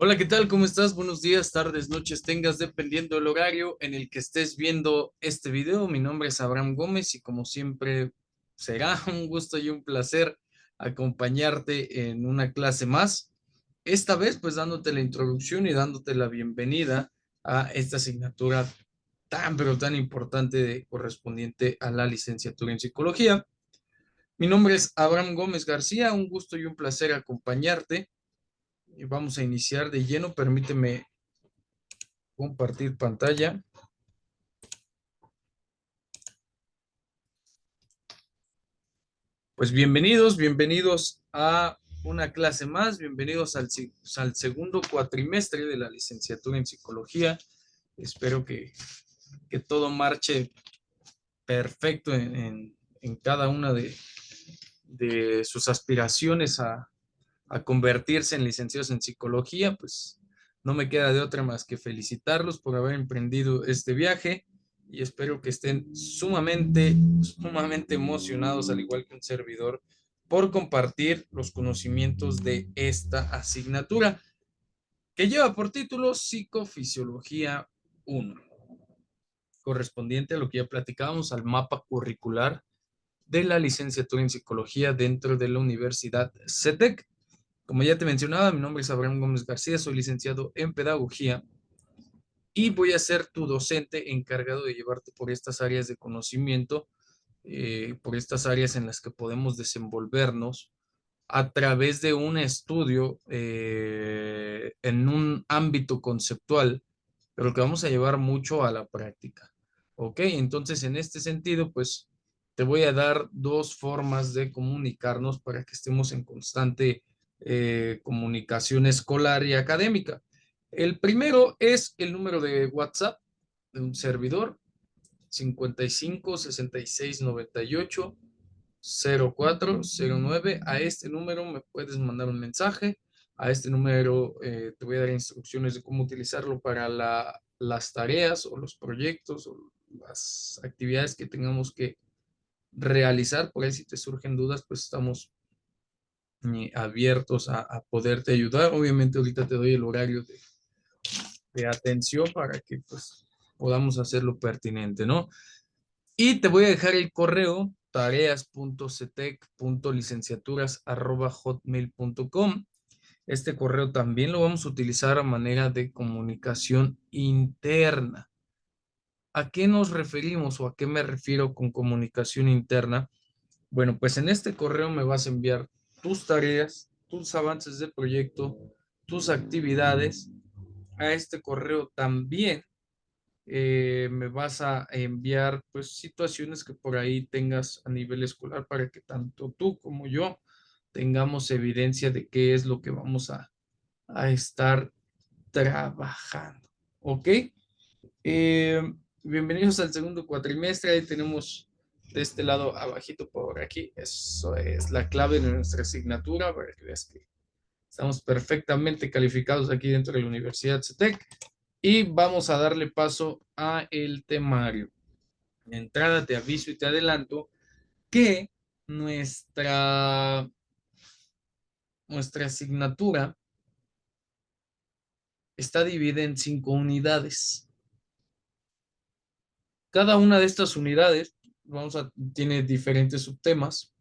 Hola, ¿qué tal? ¿Cómo estás? Buenos días, tardes, noches, tengas, dependiendo del horario en el que estés viendo este video. Mi nombre es Abraham Gómez y como siempre será un gusto y un placer acompañarte en una clase más. Esta vez pues dándote la introducción y dándote la bienvenida a esta asignatura tan pero tan importante correspondiente a la licenciatura en psicología. Mi nombre es Abraham Gómez García, un gusto y un placer acompañarte. Y vamos a iniciar de lleno. Permíteme compartir pantalla. Pues bienvenidos a una clase más, bienvenidos al segundo cuatrimestre de la licenciatura en psicología. Espero que todo marche perfecto en cada una de sus aspiraciones a convertirse en licenciados en psicología. Pues no me queda de otra más que felicitarlos por haber emprendido este viaje y espero que estén sumamente emocionados, al igual que un servidor, por compartir los conocimientos de esta asignatura que lleva por título Psicofisiología 1, correspondiente a lo que ya platicábamos, al mapa curricular de la licenciatura en psicología dentro de la Universidad CETEC. Como ya te mencionaba, mi nombre es Abraham Gómez García, soy licenciado en pedagogía y voy a ser tu docente encargado de llevarte por estas áreas de conocimiento, por estas áreas en las que podemos desenvolvernos a través de un estudio en un ámbito conceptual, pero que vamos a llevar mucho a la práctica. ¿Ok? Entonces, en este sentido, pues te voy a dar dos formas de comunicarnos para que estemos en constante comunicación escolar y académica. El primero es el número de WhatsApp de un servidor, 55 66 98 0409. A este número me puedes mandar un mensaje. A este número te voy a dar instrucciones de cómo utilizarlo para las tareas o los proyectos o las actividades que tengamos que realizar. Por ahí si te surgen dudas, pues estamos abiertos a poderte ayudar. Obviamente ahorita te doy el horario de atención para que pues podamos hacerlo pertinente, ¿no? Y te voy a dejar el correo tareas.cetec.licenciaturas@hotmail.com. Este correo también lo vamos a utilizar a manera de comunicación interna. ¿A qué nos referimos o a qué me refiero con comunicación interna? Bueno, pues en este correo me vas a enviar tus tareas, tus avances de proyecto, tus actividades. A este correo también me vas a enviar pues situaciones que por ahí tengas a nivel escolar para que tanto tú como yo tengamos evidencia de qué es lo que vamos a estar trabajando. ¿Ok? Bienvenidos al segundo cuatrimestre. Ahí tenemos de este lado abajito por aquí. Eso es la clave de nuestra asignatura para que veas que estamos perfectamente calificados aquí dentro de la Universidad CETEC. Y vamos a darle paso a el temario. De entrada te aviso y te adelanto que nuestra, nuestra asignatura está dividida en 5 unidades. Cada una de estas unidades tiene diferentes subtemas.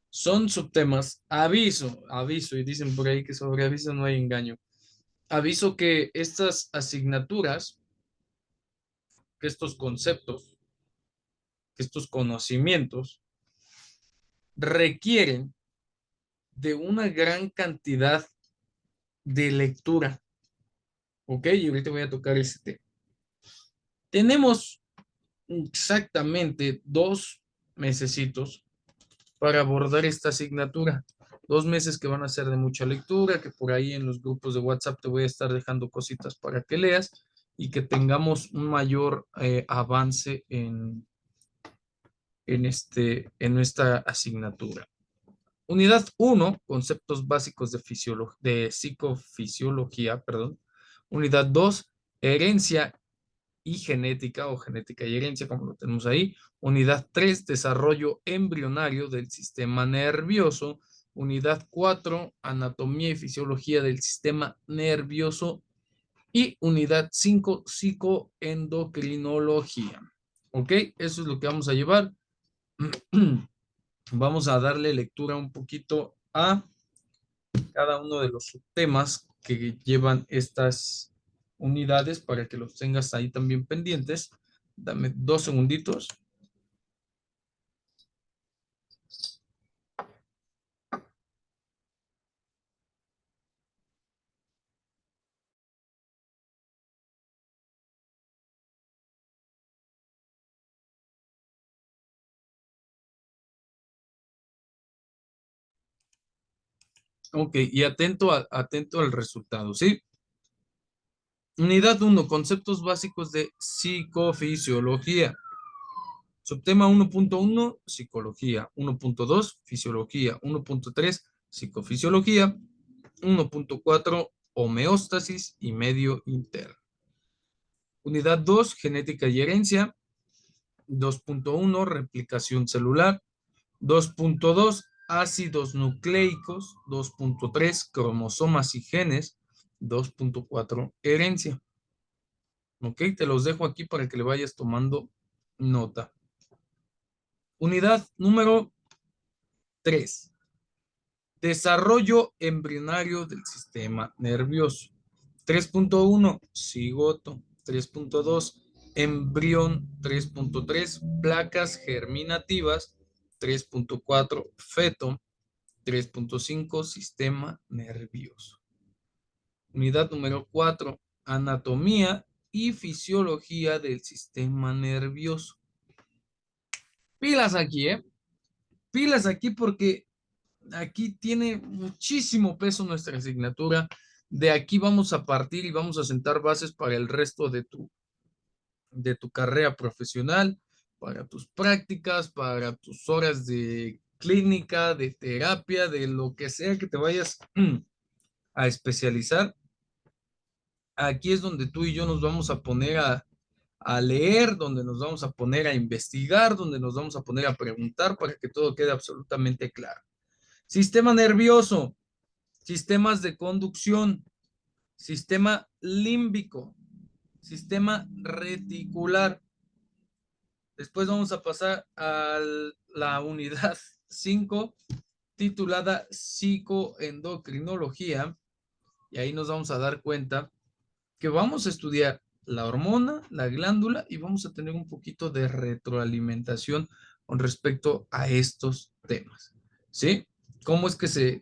Son subtemas, aviso, y dicen por ahí que sobre aviso no hay engaño. Aviso que estas asignaturas, que estos conceptos, que estos conocimientos requieren de una gran cantidad de lectura. ¿Ok? Y ahorita voy a tocar ese tema. Tenemos exactamente 2 mesecitos para abordar esta asignatura. 2 meses que van a ser de mucha lectura, que por ahí en los grupos de WhatsApp te voy a estar dejando cositas para que leas y que tengamos un mayor avance en esta asignatura. Unidad 1, conceptos básicos de psicofisiología, perdón. Unidad 2, herencia y genética o genética y herencia, como lo tenemos ahí. Unidad 3, desarrollo embrionario del sistema nervioso. Unidad 4, anatomía y fisiología del sistema nervioso. Y unidad 5, psicoendocrinología. ¿Ok? Eso es lo que vamos a llevar. Vamos a darle lectura un poquito a cada uno de los subtemas que llevan estas unidades para que los tengas ahí también pendientes. Dame 2 segunditos. Ok, y atento al resultado, ¿sí? Unidad 1, conceptos básicos de psicofisiología. Subtema 1.1, psicología. 1.2, fisiología. 1.3, psicofisiología. 1.4, homeostasis y medio interno. Unidad 2, genética y herencia. 2.1, replicación celular. 2.2, ácidos nucleicos. 2.3, cromosomas y genes. 2.4, herencia. Ok, te los dejo aquí para que le vayas tomando nota. Unidad número 3. Desarrollo embrionario del sistema nervioso. 3.1, cigoto. 3.2, embrión. 3.3, placas germinativas. 3.4, feto. 3.5, sistema nervioso. Unidad número 4, anatomía y fisiología del sistema nervioso. Pilas aquí, ¿eh? Pilas aquí porque aquí tiene muchísimo peso nuestra asignatura. De aquí vamos a partir y vamos a sentar bases para el resto de tu carrera profesional, para tus prácticas, para tus horas de clínica, de terapia, de lo que sea que te vayas a especializar. Aquí es donde tú y yo nos vamos a poner a leer, donde nos vamos a poner a investigar, donde nos vamos a poner a preguntar para que todo quede absolutamente claro. Sistema nervioso, sistemas de conducción, sistema límbico, sistema reticular. Después vamos a pasar a la unidad 5 titulada psicoendocrinología y ahí nos vamos a dar cuenta que vamos a estudiar la hormona, la glándula y vamos a tener un poquito de retroalimentación con respecto a estos temas. ¿Sí? Cómo es que se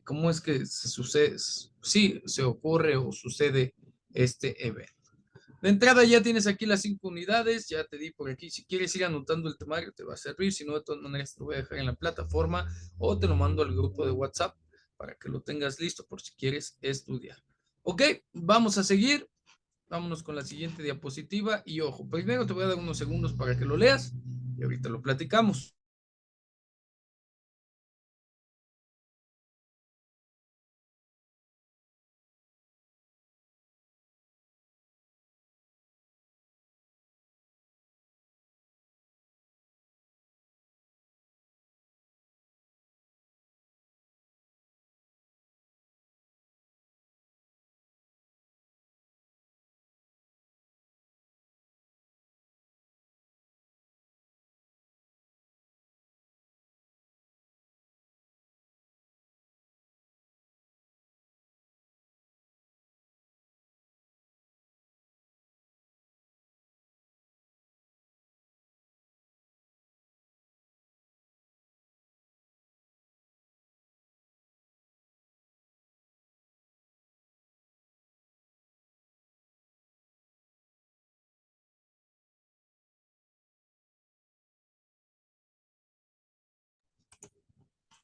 sucede, sí, se ocurre o sucede este evento? De entrada ya tienes aquí las 5 unidades, ya te di por aquí. Si quieres ir anotando el temario, te va a servir. Si no, de todas maneras te lo voy a dejar en la plataforma o te lo mando al grupo de WhatsApp para que lo tengas listo por si quieres estudiar. Ok, vamos a seguir. Vámonos con la siguiente diapositiva y ojo, primero te voy a dar unos segundos para que lo leas y ahorita lo platicamos.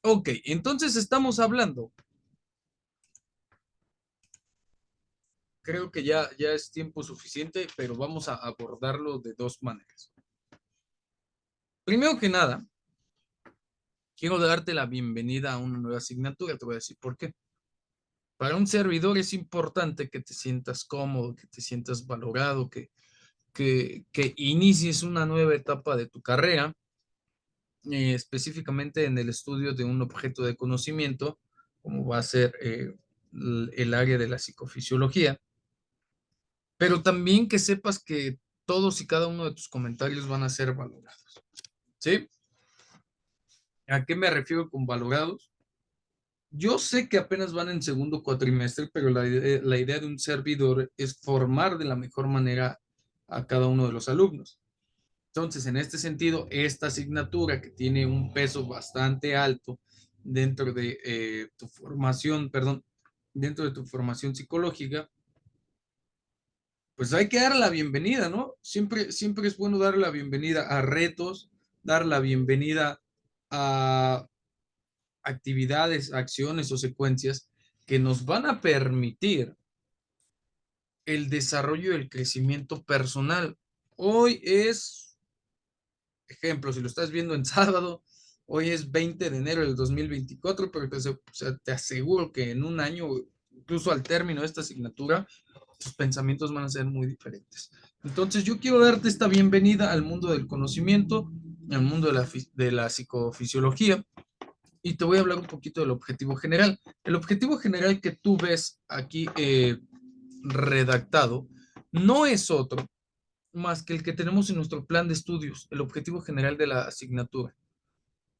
Ok, entonces estamos hablando. Creo que ya es tiempo suficiente, pero vamos a abordarlo de dos maneras. Primero que nada, quiero darte la bienvenida a una nueva asignatura. Te voy a decir por qué. Para un servidor es importante que te sientas cómodo, que te sientas valorado, que inicies una nueva etapa de tu carrera, específicamente en el estudio de un objeto de conocimiento como va a ser el área de la psicofisiología, pero también que sepas que todos y cada uno de tus comentarios van a ser valorados, ¿sí? ¿A qué me refiero con valorados? Yo sé que apenas van en segundo cuatrimestre, pero la idea de un servidor es formar de la mejor manera a cada uno de los alumnos. Entonces, en este sentido, esta asignatura que tiene un peso bastante alto dentro de tu formación, perdón, dentro de tu formación psicológica, pues hay que dar la bienvenida, ¿no? Siempre es bueno dar la bienvenida a retos, dar la bienvenida a actividades, acciones o secuencias que nos van a permitir el desarrollo y el crecimiento personal. Hoy es, ejemplo, si lo estás viendo en sábado, hoy es 20 de enero del 2024, pero te aseguro que en un año, incluso al término de esta asignatura, tus pensamientos van a ser muy diferentes. Entonces, yo quiero darte esta bienvenida al mundo del conocimiento, al mundo de la psicofisiología, y te voy a hablar un poquito del objetivo general. El objetivo general que tú ves aquí redactado no es otro más que el que tenemos en nuestro plan de estudios, el objetivo general de la asignatura.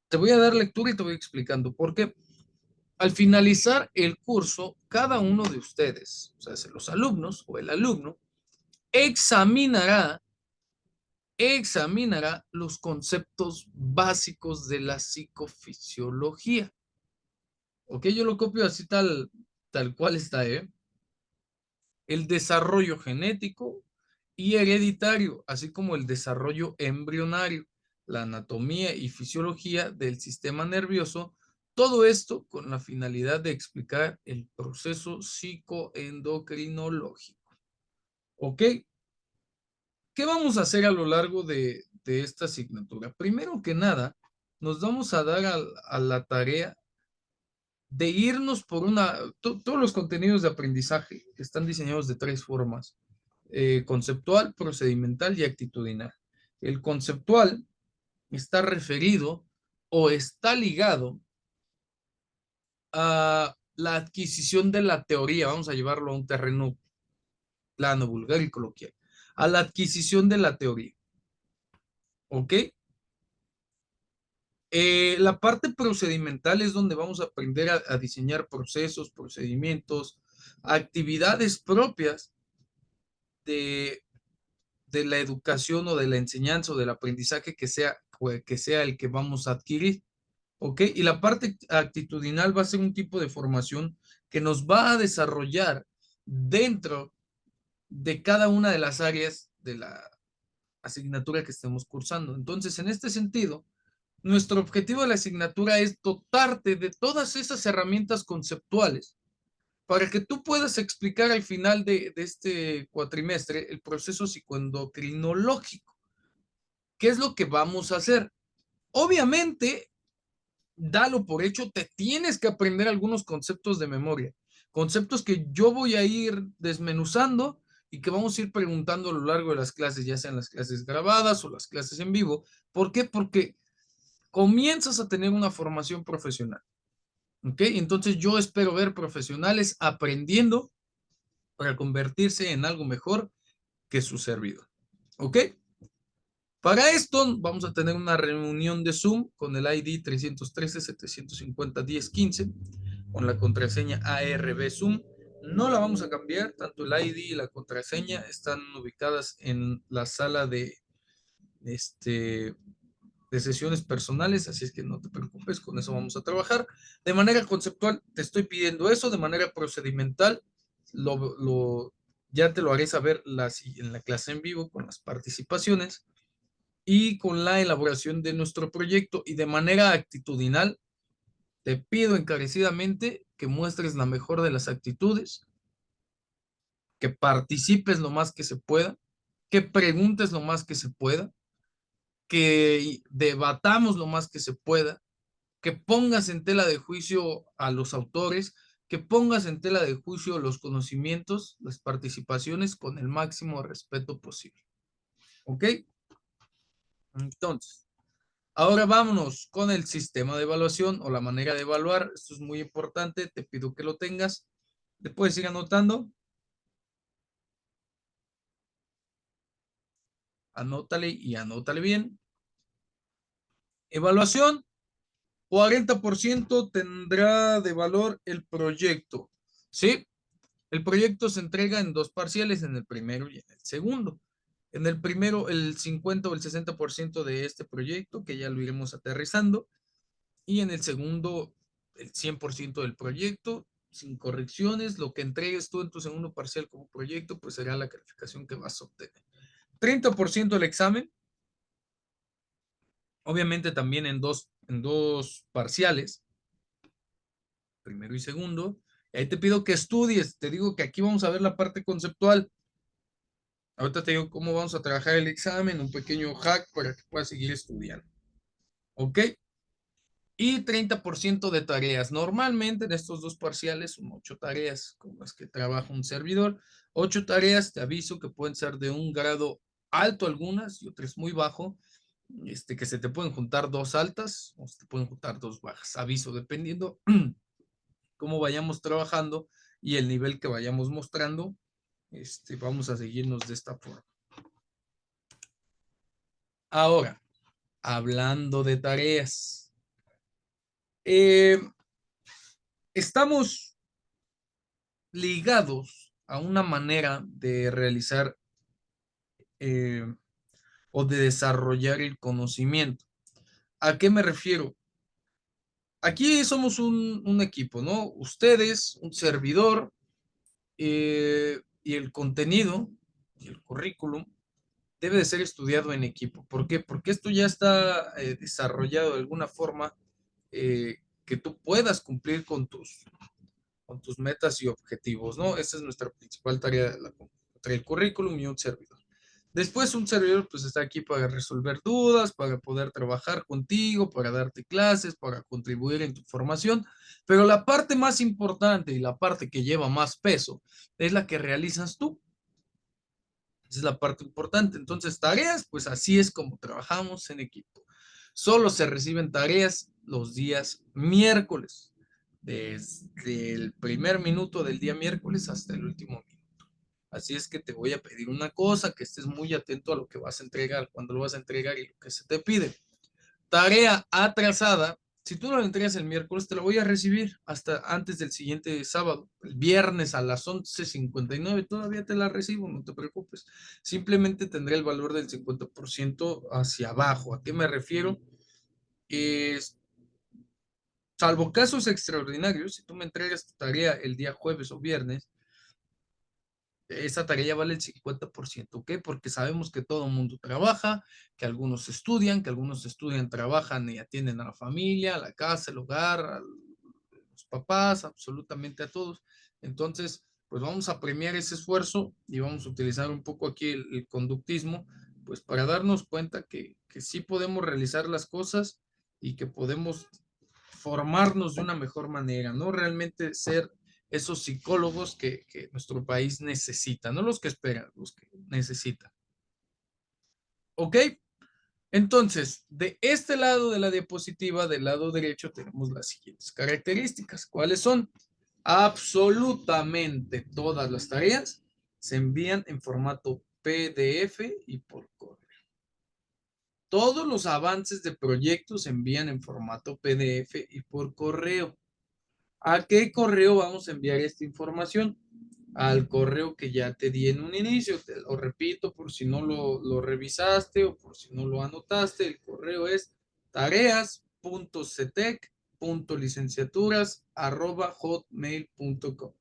Te voy a dar lectura y te voy explicando por qué. Al finalizar el curso, cada uno de ustedes, o sea, los alumnos o el alumno, examinará, examinará los conceptos básicos de la psicofisiología. Ok, yo lo copio así tal cual está, ¿eh? El desarrollo genético y hereditario, así como el desarrollo embrionario, la anatomía y fisiología del sistema nervioso, todo esto con la finalidad de explicar el proceso psicoendocrinológico. ¿Ok? ¿Qué vamos a hacer a lo largo de esta asignatura? Primero que nada, nos vamos a dar a la tarea de irnos por todos los contenidos de aprendizaje están diseñados de tres formas: conceptual, procedimental y actitudinal. El conceptual está referido o está ligado a la adquisición de la teoría, vamos a llevarlo a un terreno plano, vulgar y coloquial, a la adquisición de la teoría, ¿ok? La parte procedimental es donde vamos a aprender a diseñar procesos, procedimientos, actividades propias de, de la educación o de la enseñanza o del aprendizaje que sea el que vamos a adquirir. ¿Ok? Y la parte actitudinal va a ser un tipo de formación que nos va a desarrollar dentro de cada una de las áreas de la asignatura que estemos cursando. Entonces, en este sentido, nuestro objetivo de la asignatura es dotarte de todas esas herramientas conceptuales para que tú puedas explicar al final de este cuatrimestre el proceso psicoendocrinológico. ¿Qué es lo que vamos a hacer? Obviamente, dalo por hecho, te tienes que aprender algunos conceptos de memoria, conceptos que yo voy a ir desmenuzando y que vamos a ir preguntando a lo largo de las clases, ya sean las clases grabadas o las clases en vivo. ¿Por qué? Porque comienzas a tener una formación profesional. ¿Ok? Entonces yo espero ver profesionales aprendiendo para convertirse en algo mejor que su servidor. ¿Ok? Para esto vamos a tener una reunión de Zoom con el ID 313-750-1015 con la contraseña ARB Zoom. No la vamos a cambiar, tanto el ID y la contraseña están ubicadas en la sala este, de sesiones personales, así es que no te preocupes, con eso vamos a trabajar. De manera conceptual te estoy pidiendo eso, de manera procedimental ya te lo haré saber en la clase en vivo con las participaciones y con la elaboración de nuestro proyecto. Y de manera actitudinal, te pido encarecidamente que muestres la mejor de las actitudes, que participes lo más que se pueda, que preguntes lo más que se pueda, que debatamos lo más que se pueda, que pongas en tela de juicio a los autores, que pongas en tela de juicio los conocimientos, las participaciones con el máximo respeto posible. ¿Ok? Entonces, Ahora vámonos con el sistema de evaluación o la manera de evaluar. Esto es muy importante, te pido que lo tengas. ¿Te puedes ir anotando? Anótale y anótale bien. Evaluación, 40% tendrá de valor el proyecto. ¿Sí? El proyecto se entrega en dos parciales, en el primero y en el segundo. En el primero, el 50 o el 60% de este proyecto, que ya lo iremos aterrizando. Y en el segundo, el 100% del proyecto, sin correcciones. Lo que entregues tú en tu segundo parcial como proyecto, pues será la calificación que vas a obtener. 30% del examen, obviamente también en dos parciales, primero y segundo. Y ahí te pido que estudies. Te digo que aquí vamos a ver la parte conceptual. Ahorita te digo cómo vamos a trabajar el examen, un pequeño hack para que puedas seguir estudiando. ¿Ok? Y 30% de tareas. Normalmente en estos dos parciales son 8 tareas con las que trabaja un servidor. 8 tareas, te aviso que pueden ser de un grado alto algunas y otras muy bajo. Que se te pueden juntar dos altas o se te pueden juntar dos bajas. Aviso, dependiendo cómo vayamos trabajando y el nivel que vayamos mostrando, vamos a seguirnos de esta forma. Ahora, hablando de tareas, eh, estamos ligados a una manera de realizar eh, o de desarrollar el conocimiento. ¿A qué me refiero? Aquí somos un equipo, ¿no? Ustedes, un servidor y el contenido y el currículum debe de ser estudiado en equipo. ¿Por qué? Porque esto ya está desarrollado de alguna forma que tú puedas cumplir con tus metas y objetivos, ¿no? Esa es nuestra principal tarea, entre el currículum y un servidor. Después un servidor pues está aquí para resolver dudas, para poder trabajar contigo, para darte clases, para contribuir en tu formación, pero la parte más importante y la parte que lleva más peso es la que realizas tú. Esa es la parte importante. Entonces, tareas, pues así es como trabajamos en equipo. Solo se reciben tareas los días miércoles, desde el primer minuto del día miércoles hasta el último minuto. Así es que te voy a pedir una cosa, que estés muy atento a lo que vas a entregar, cuando lo vas a entregar y lo que se te pide. Tarea atrasada. Si tú no la entregas el miércoles, te la voy a recibir hasta antes del siguiente sábado. El viernes a las 11:59 todavía te la recibo, no te preocupes. Simplemente tendré el valor del 50% hacia abajo. ¿A qué me refiero? Es, salvo casos extraordinarios, si tú me entregas tu tarea el día jueves o viernes, esa tarea vale el 50%, ¿ok? Porque sabemos que todo el mundo trabaja, que algunos estudian, trabajan y atienden a la familia, a la casa, el hogar, a los papás, absolutamente a todos. Entonces, pues vamos a premiar ese esfuerzo y vamos a utilizar un poco aquí el conductismo, pues para darnos cuenta que sí podemos realizar las cosas y que podemos formarnos de una mejor manera, ¿no? Realmente ser esos psicólogos que nuestro país necesita, no los que esperan, los que necesitan. ¿Ok? Entonces, de este lado de la diapositiva, del lado derecho, tenemos las siguientes características. ¿Cuáles son? Absolutamente todas las tareas se envían en formato PDF y por correo. Todos los avances de proyectos se envían en formato PDF y por correo. ¿A qué correo vamos a enviar esta información? Al correo que ya te di en un inicio. Te lo repito por si no lo revisaste o por si no lo anotaste. El correo es tareas.cetec.licenciaturas@hotmail.com.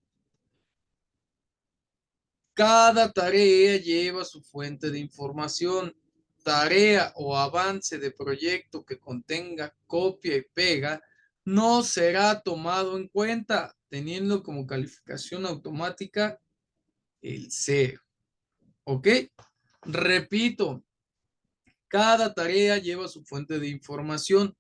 Cada tarea lleva su fuente de información. Tarea o avance de proyecto que contenga copia y pega no será tomado en cuenta, teniendo como calificación automática el cero. ¿Ok? Repito, cada tarea lleva su fuente de información.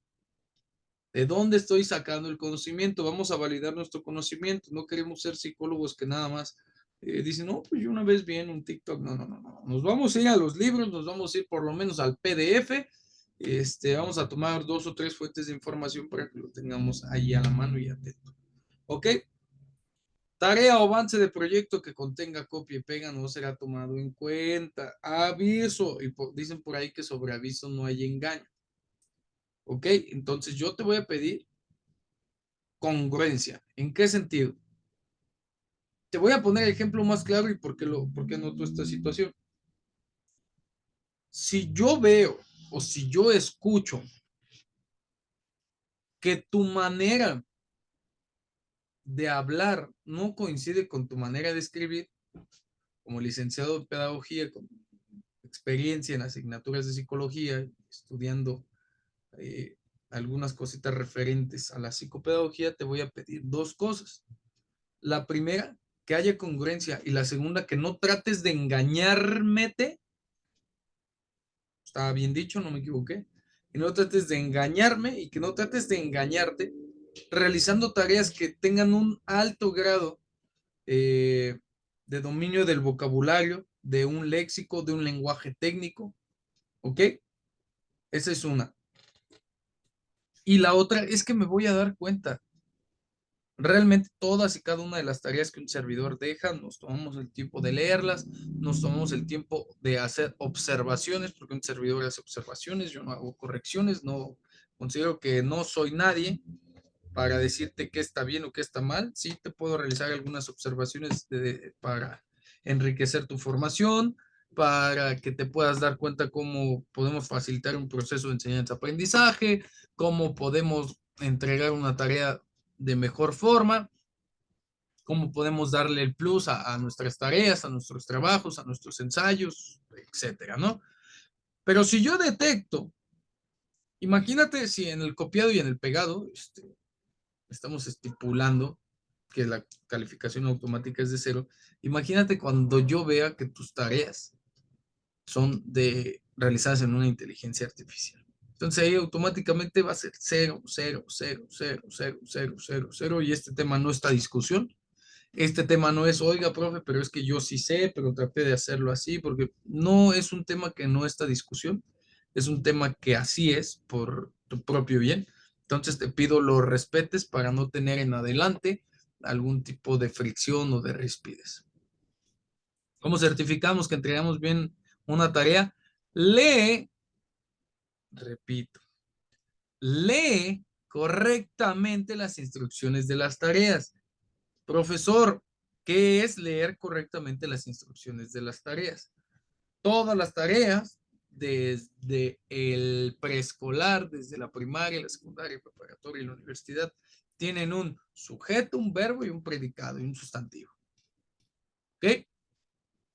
¿De dónde estoy sacando el conocimiento? Vamos a validar nuestro conocimiento. No queremos ser psicólogos que nada más dicen, no, pues yo una vez vi en un TikTok. No, no, no, no. Nos vamos a ir a los libros, nos vamos a ir por lo menos al PDF Vamos a tomar 2 o 3 fuentes de información para que lo tengamos ahí a la mano y atento. ¿Ok? Tarea o avance de proyecto que contenga copia y pega no será tomado en cuenta. Aviso, y dicen por ahí que sobre aviso no hay engaño. ¿Ok? Entonces yo te voy a pedir congruencia. ¿En qué sentido? Te voy a poner el ejemplo más claro y por qué noto esta situación. Si yo veo o si yo escucho que tu manera de hablar no coincide con tu manera de escribir, como licenciado en pedagogía, con experiencia en asignaturas de psicología, estudiando eh, algunas cositas referentes a la psicopedagogía, te voy a pedir 2 cosas. La primera, que haya congruencia, y la segunda, que no trates de engañarme. Estaba bien dicho, no me equivoqué. Que no trates de engañarme y que no trates de engañarte realizando tareas que tengan un alto grado de dominio del vocabulario, de un léxico, de un lenguaje técnico. ¿Ok? Esa es una. Y la otra es que me voy a dar cuenta. Realmente todas y cada una de las tareas que un servidor deja, nos tomamos el tiempo de leerlas, nos tomamos el tiempo de hacer observaciones, porque un servidor hace observaciones, yo no hago correcciones, no considero que no soy nadie para decirte qué está bien o qué está mal. Sí te puedo realizar algunas observaciones para enriquecer tu formación, para que te puedas dar cuenta cómo podemos facilitar un proceso de enseñanza-aprendizaje, cómo podemos entregar una tarea de mejor forma, cómo podemos darle el plus a nuestras tareas, a nuestros trabajos, a nuestros ensayos, etcétera, ¿no? Pero si yo detecto, imagínate si en el copiado y en el pegado, estamos estipulando que la calificación automática es de 0. Imagínate cuando yo vea que tus tareas son realizadas en una inteligencia artificial. Entonces ahí automáticamente va a ser 0, 0, 0, 0, 0, 0, 0, 0, y este tema no está a discusión. Este tema no es, oiga, profe, pero es que yo sí sé, pero traté de hacerlo así, porque no es un tema que no está a discusión, es un tema que así es por tu propio bien. Entonces te pido lo respetes para no tener en adelante algún tipo de fricción o de rispides. ¿Cómo certificamos que entregamos bien una tarea? Lee, repito, lee correctamente las instrucciones de las tareas. Profesor, ¿qué es leer correctamente las instrucciones de las tareas? Todas las tareas, desde el preescolar, desde la primaria, la secundaria, preparatoria y la universidad, tienen un sujeto, un verbo y un predicado y un sustantivo. ¿Ok?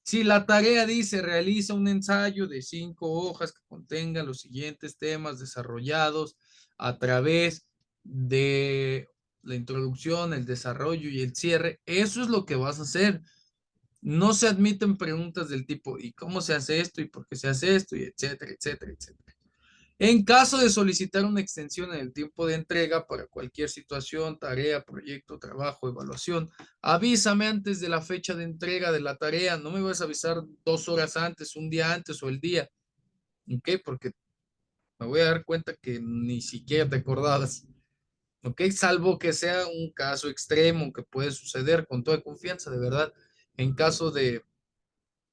Si la tarea dice realiza un ensayo de 5 hojas que contenga los siguientes temas desarrollados a través de la introducción, el desarrollo y el cierre, eso es lo que vas a hacer. No se admiten preguntas del tipo, ¿y cómo se hace esto? ¿Y por qué se hace esto? Y etcétera, etcétera, etcétera. En caso de solicitar una extensión en el tiempo de entrega para cualquier situación, tarea, proyecto, trabajo, evaluación, avísame antes de la fecha de entrega de la tarea. No me vas a avisar 2 horas antes, un día antes o el día. ¿Ok? Porque me voy a dar cuenta que ni siquiera te acordabas. ¿Ok? Salvo que sea un caso extremo que puede suceder con toda confianza, de verdad. En caso de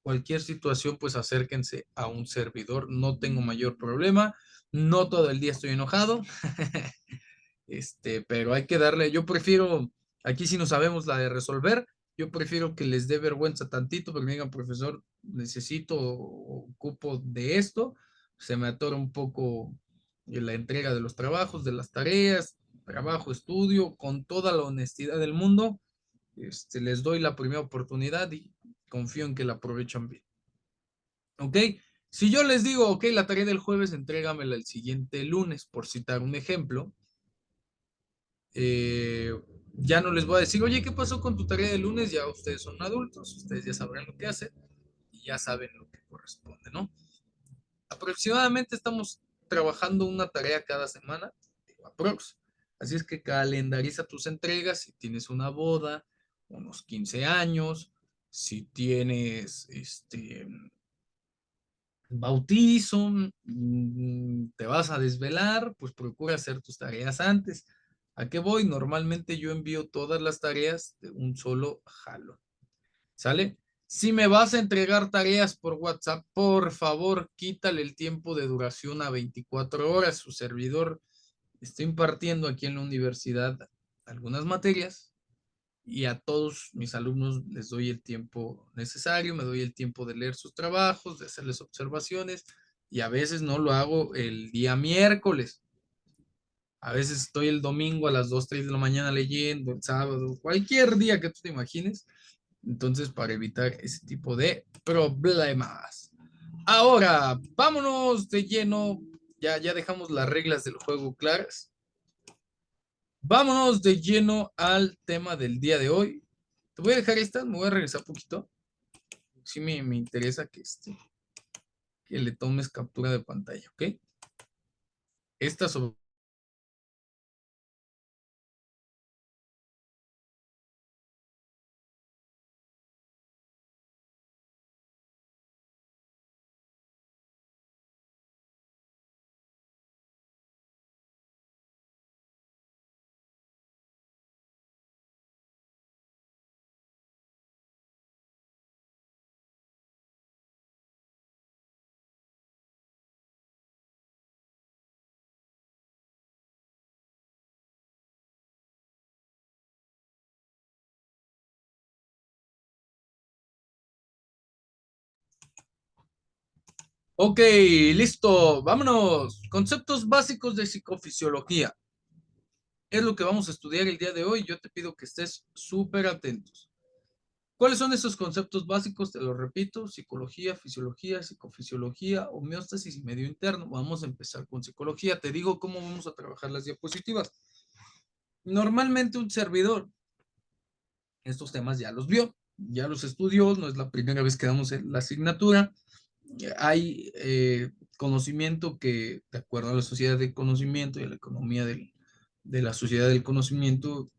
cualquier situación, pues acérquense a un servidor. No tengo mayor problema. No todo el día estoy enojado. Pero hay que darle, yo prefiero, aquí si no sabemos la de resolver, yo prefiero que les dé vergüenza tantito, pero me digan, profesor, necesito o ocupo de esto, se me atora un poco la entrega de los trabajos, de las tareas, trabajo, estudio, con toda la honestidad del mundo, les doy la primera oportunidad y confío en que la aprovechan bien. ¿Ok? Si yo les digo, ok, la tarea del jueves, entrégamela el siguiente lunes, por citar un ejemplo, eh, ya no les voy a decir, oye, ¿qué pasó con tu tarea de lunes? Ya ustedes son adultos, ustedes ya sabrán lo que hacen y ya saben lo que corresponde, ¿no? Aproximadamente estamos trabajando una tarea cada semana, digo, aprox. Así es que calendariza tus entregas si tienes una boda, unos 15 años, si tienes bautizo, te vas a desvelar, pues procura hacer tus tareas antes. ¿A qué voy? Normalmente yo envío todas las tareas de un solo jalo. ¿Sale? Si me vas a entregar tareas por WhatsApp, por favor, quítale el tiempo de duración a 24 horas. Su servidor está impartiendo aquí en la universidad algunas materias y a todos mis alumnos les doy el tiempo necesario, me doy el tiempo de leer sus trabajos, de hacerles observaciones y a veces no lo hago el día miércoles. A veces estoy el domingo a las 2 3 de la mañana leyendo, el sábado, cualquier día que tú te imagines. Entonces, para evitar ese tipo de problemas. Ahora, vámonos de lleno. Ya dejamos las reglas del juego claras. Vámonos de lleno al tema del día de hoy. Te voy a dejar esta, me voy a regresar un poquito. Sí me interesa que le tomes captura de pantalla, ¿ok? Esta sobre... Ok, listo, vámonos. Conceptos básicos de psicofisiología. Es lo que vamos a estudiar el día de hoy. Yo te pido que estés súper atentos. ¿Cuáles son esos conceptos básicos? Te los repito: psicología, fisiología, psicofisiología, homeostasis y medio interno. Vamos a empezar con psicología. Te digo cómo vamos a trabajar las diapositivas. Normalmente un servidor estos temas ya los vio, ya los estudió, no es la primera vez que damos la asignatura. Hay conocimiento que, de acuerdo a la sociedad del conocimiento y a la economía de la sociedad del conocimiento,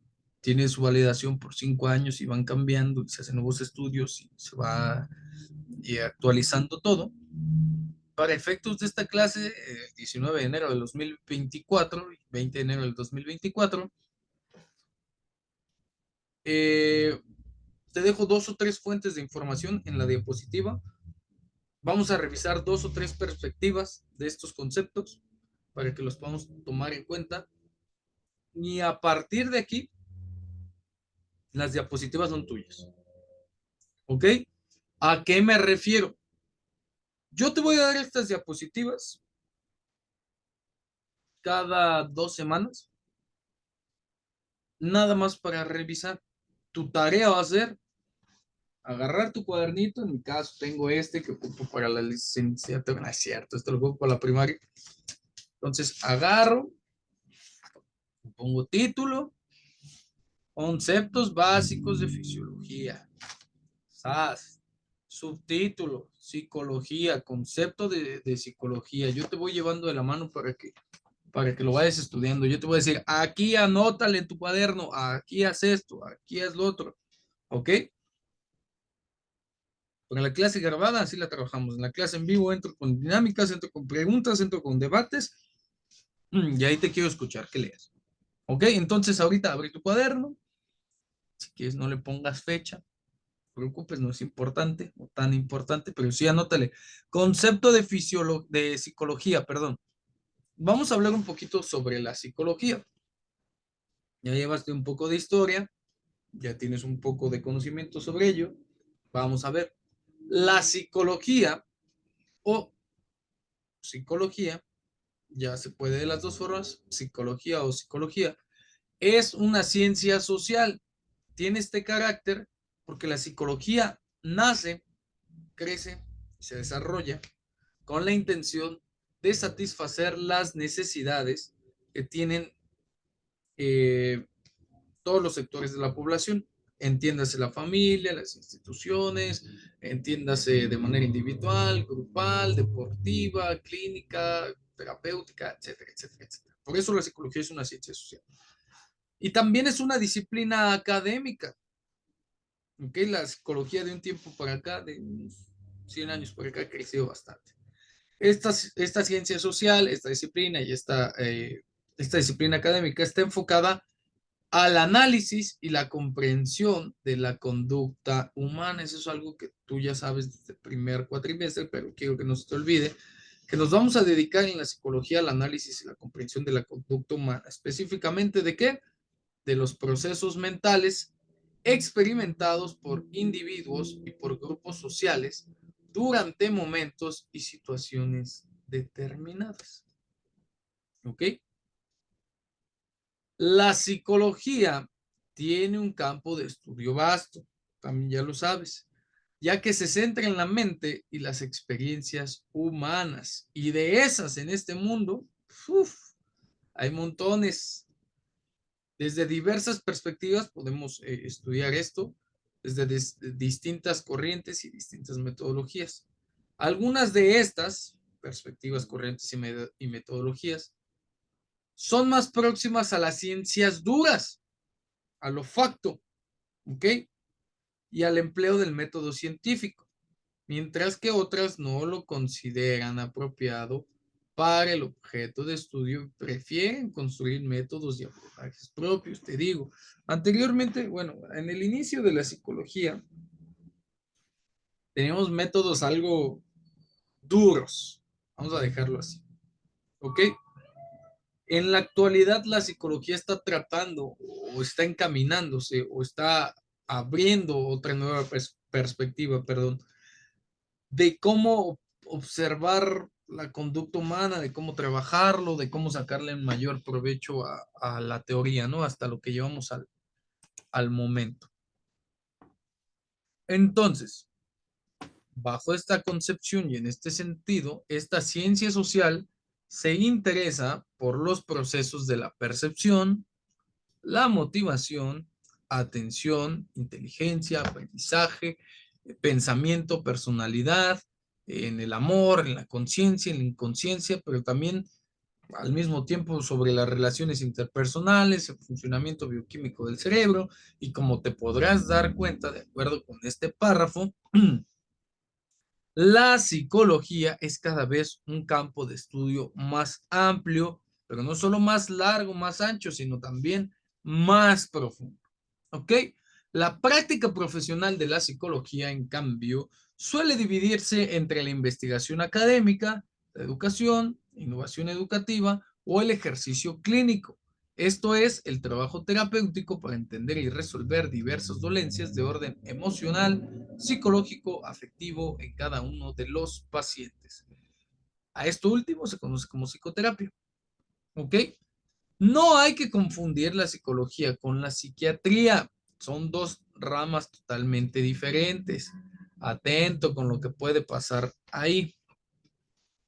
tiene su validación por 5 años y van cambiando, y se hacen nuevos estudios y se va actualizando todo. Para efectos de esta clase, 19 de enero del 2024 y 20 de enero del 2024, te dejo 2 o 3 fuentes de información en la diapositiva. Vamos a revisar 2 o 3 perspectivas de estos conceptos para que los podamos tomar en cuenta. Y a partir de aquí, las diapositivas son tuyas. ¿Ok? ¿A qué me refiero? Yo te voy a dar estas diapositivas cada 2 semanas, nada más para revisar. Tu tarea va a ser agarrar tu cuadernito. En mi caso, tengo este que ocupo para la licenciatura. No es cierto, esto lo ocupo para la primaria. Entonces, agarro, pongo título, conceptos básicos de fisiología. SAS. Subtítulo, psicología, concepto de psicología. Yo te voy llevando de la mano para que lo vayas estudiando. Yo te voy a decir, aquí anótale en tu cuaderno, aquí haz esto, aquí haz lo otro. ¿Ok? Para la clase grabada, así la trabajamos. En la clase en vivo entro con dinámicas, entro con preguntas, entro con debates. Y ahí te quiero escuchar que leas. ¿Ok? Entonces ahorita abre tu cuaderno. Si quieres, no le pongas fecha. No te preocupes, no es importante o tan importante, pero sí anótale. Concepto de psicología, perdón. Vamos a hablar un poquito sobre la psicología. Ya llevaste un poco de historia, ya tienes un poco de conocimiento sobre ello. Vamos a ver. La psicología o psicología, ya se puede de las dos formas, psicología o psicología, es una ciencia social. Tiene este carácter porque la psicología nace, crece y se desarrolla con la intención de satisfacer las necesidades que tienen eh, todos los sectores de la población. Entiéndase la familia, las instituciones, entiéndase de manera individual, grupal, deportiva, clínica, terapéutica, etcétera, etcétera, etcétera. Por eso la psicología es una ciencia social. Y también es una disciplina académica. ¿Ok? La psicología de un tiempo para acá, de unos 100 años para acá, ha crecido bastante. esta ciencia social, esta disciplina y esta disciplina académica está enfocada al análisis y la comprensión de la conducta humana. Eso es algo que tú ya sabes desde el primer cuatrimestre, pero quiero que no se te olvide que nos vamos a dedicar en la psicología al análisis y la comprensión de la conducta humana. ¿Específicamente de qué? De los procesos mentales experimentados por individuos y por grupos sociales durante momentos y situaciones determinadas. ¿Ok? La psicología tiene un campo de estudio vasto, también ya lo sabes, ya que se centra en la mente y las experiencias humanas. Y de esas en este mundo, uf, hay montones. Desde diversas perspectivas podemos estudiar esto, desde distintas corrientes y distintas metodologías. Algunas de estas perspectivas, corrientes y metodologías son más próximas a las ciencias duras, a lo facto, ¿ok? Y al empleo del método científico, mientras que otras no lo consideran apropiado para el objeto de estudio y prefieren construir métodos y abordajes propios. Te digo, anteriormente, bueno, en el inicio de la psicología, teníamos métodos algo duros, vamos a dejarlo así, ¿ok? En la actualidad la psicología está tratando o está encaminándose o está abriendo otra nueva perspectiva, perdón, de cómo observar la conducta humana, de cómo trabajarlo, de cómo sacarle el mayor provecho a la teoría, ¿no? Hasta lo que llevamos al momento. Entonces, bajo esta concepción y en este sentido, esta ciencia social se interesa por los procesos de la percepción, la motivación, atención, inteligencia, aprendizaje, pensamiento, personalidad, en el amor, en la conciencia, en la inconsciencia, pero también al mismo tiempo sobre las relaciones interpersonales, el funcionamiento bioquímico del cerebro, y como te podrás dar cuenta, de acuerdo con este párrafo, la psicología es cada vez un campo de estudio más amplio, pero no solo más largo, más ancho, sino también más profundo. ¿Ok? La práctica profesional de la psicología, en cambio, suele dividirse entre la investigación académica, la educación, innovación educativa o el ejercicio clínico. Esto es el trabajo terapéutico para entender y resolver diversas dolencias de orden emocional, psicológico, afectivo en cada uno de los pacientes. A esto último se conoce como psicoterapia. ¿Ok? No hay que confundir la psicología con la psiquiatría. Son dos ramas totalmente diferentes. Atento con lo que puede pasar ahí.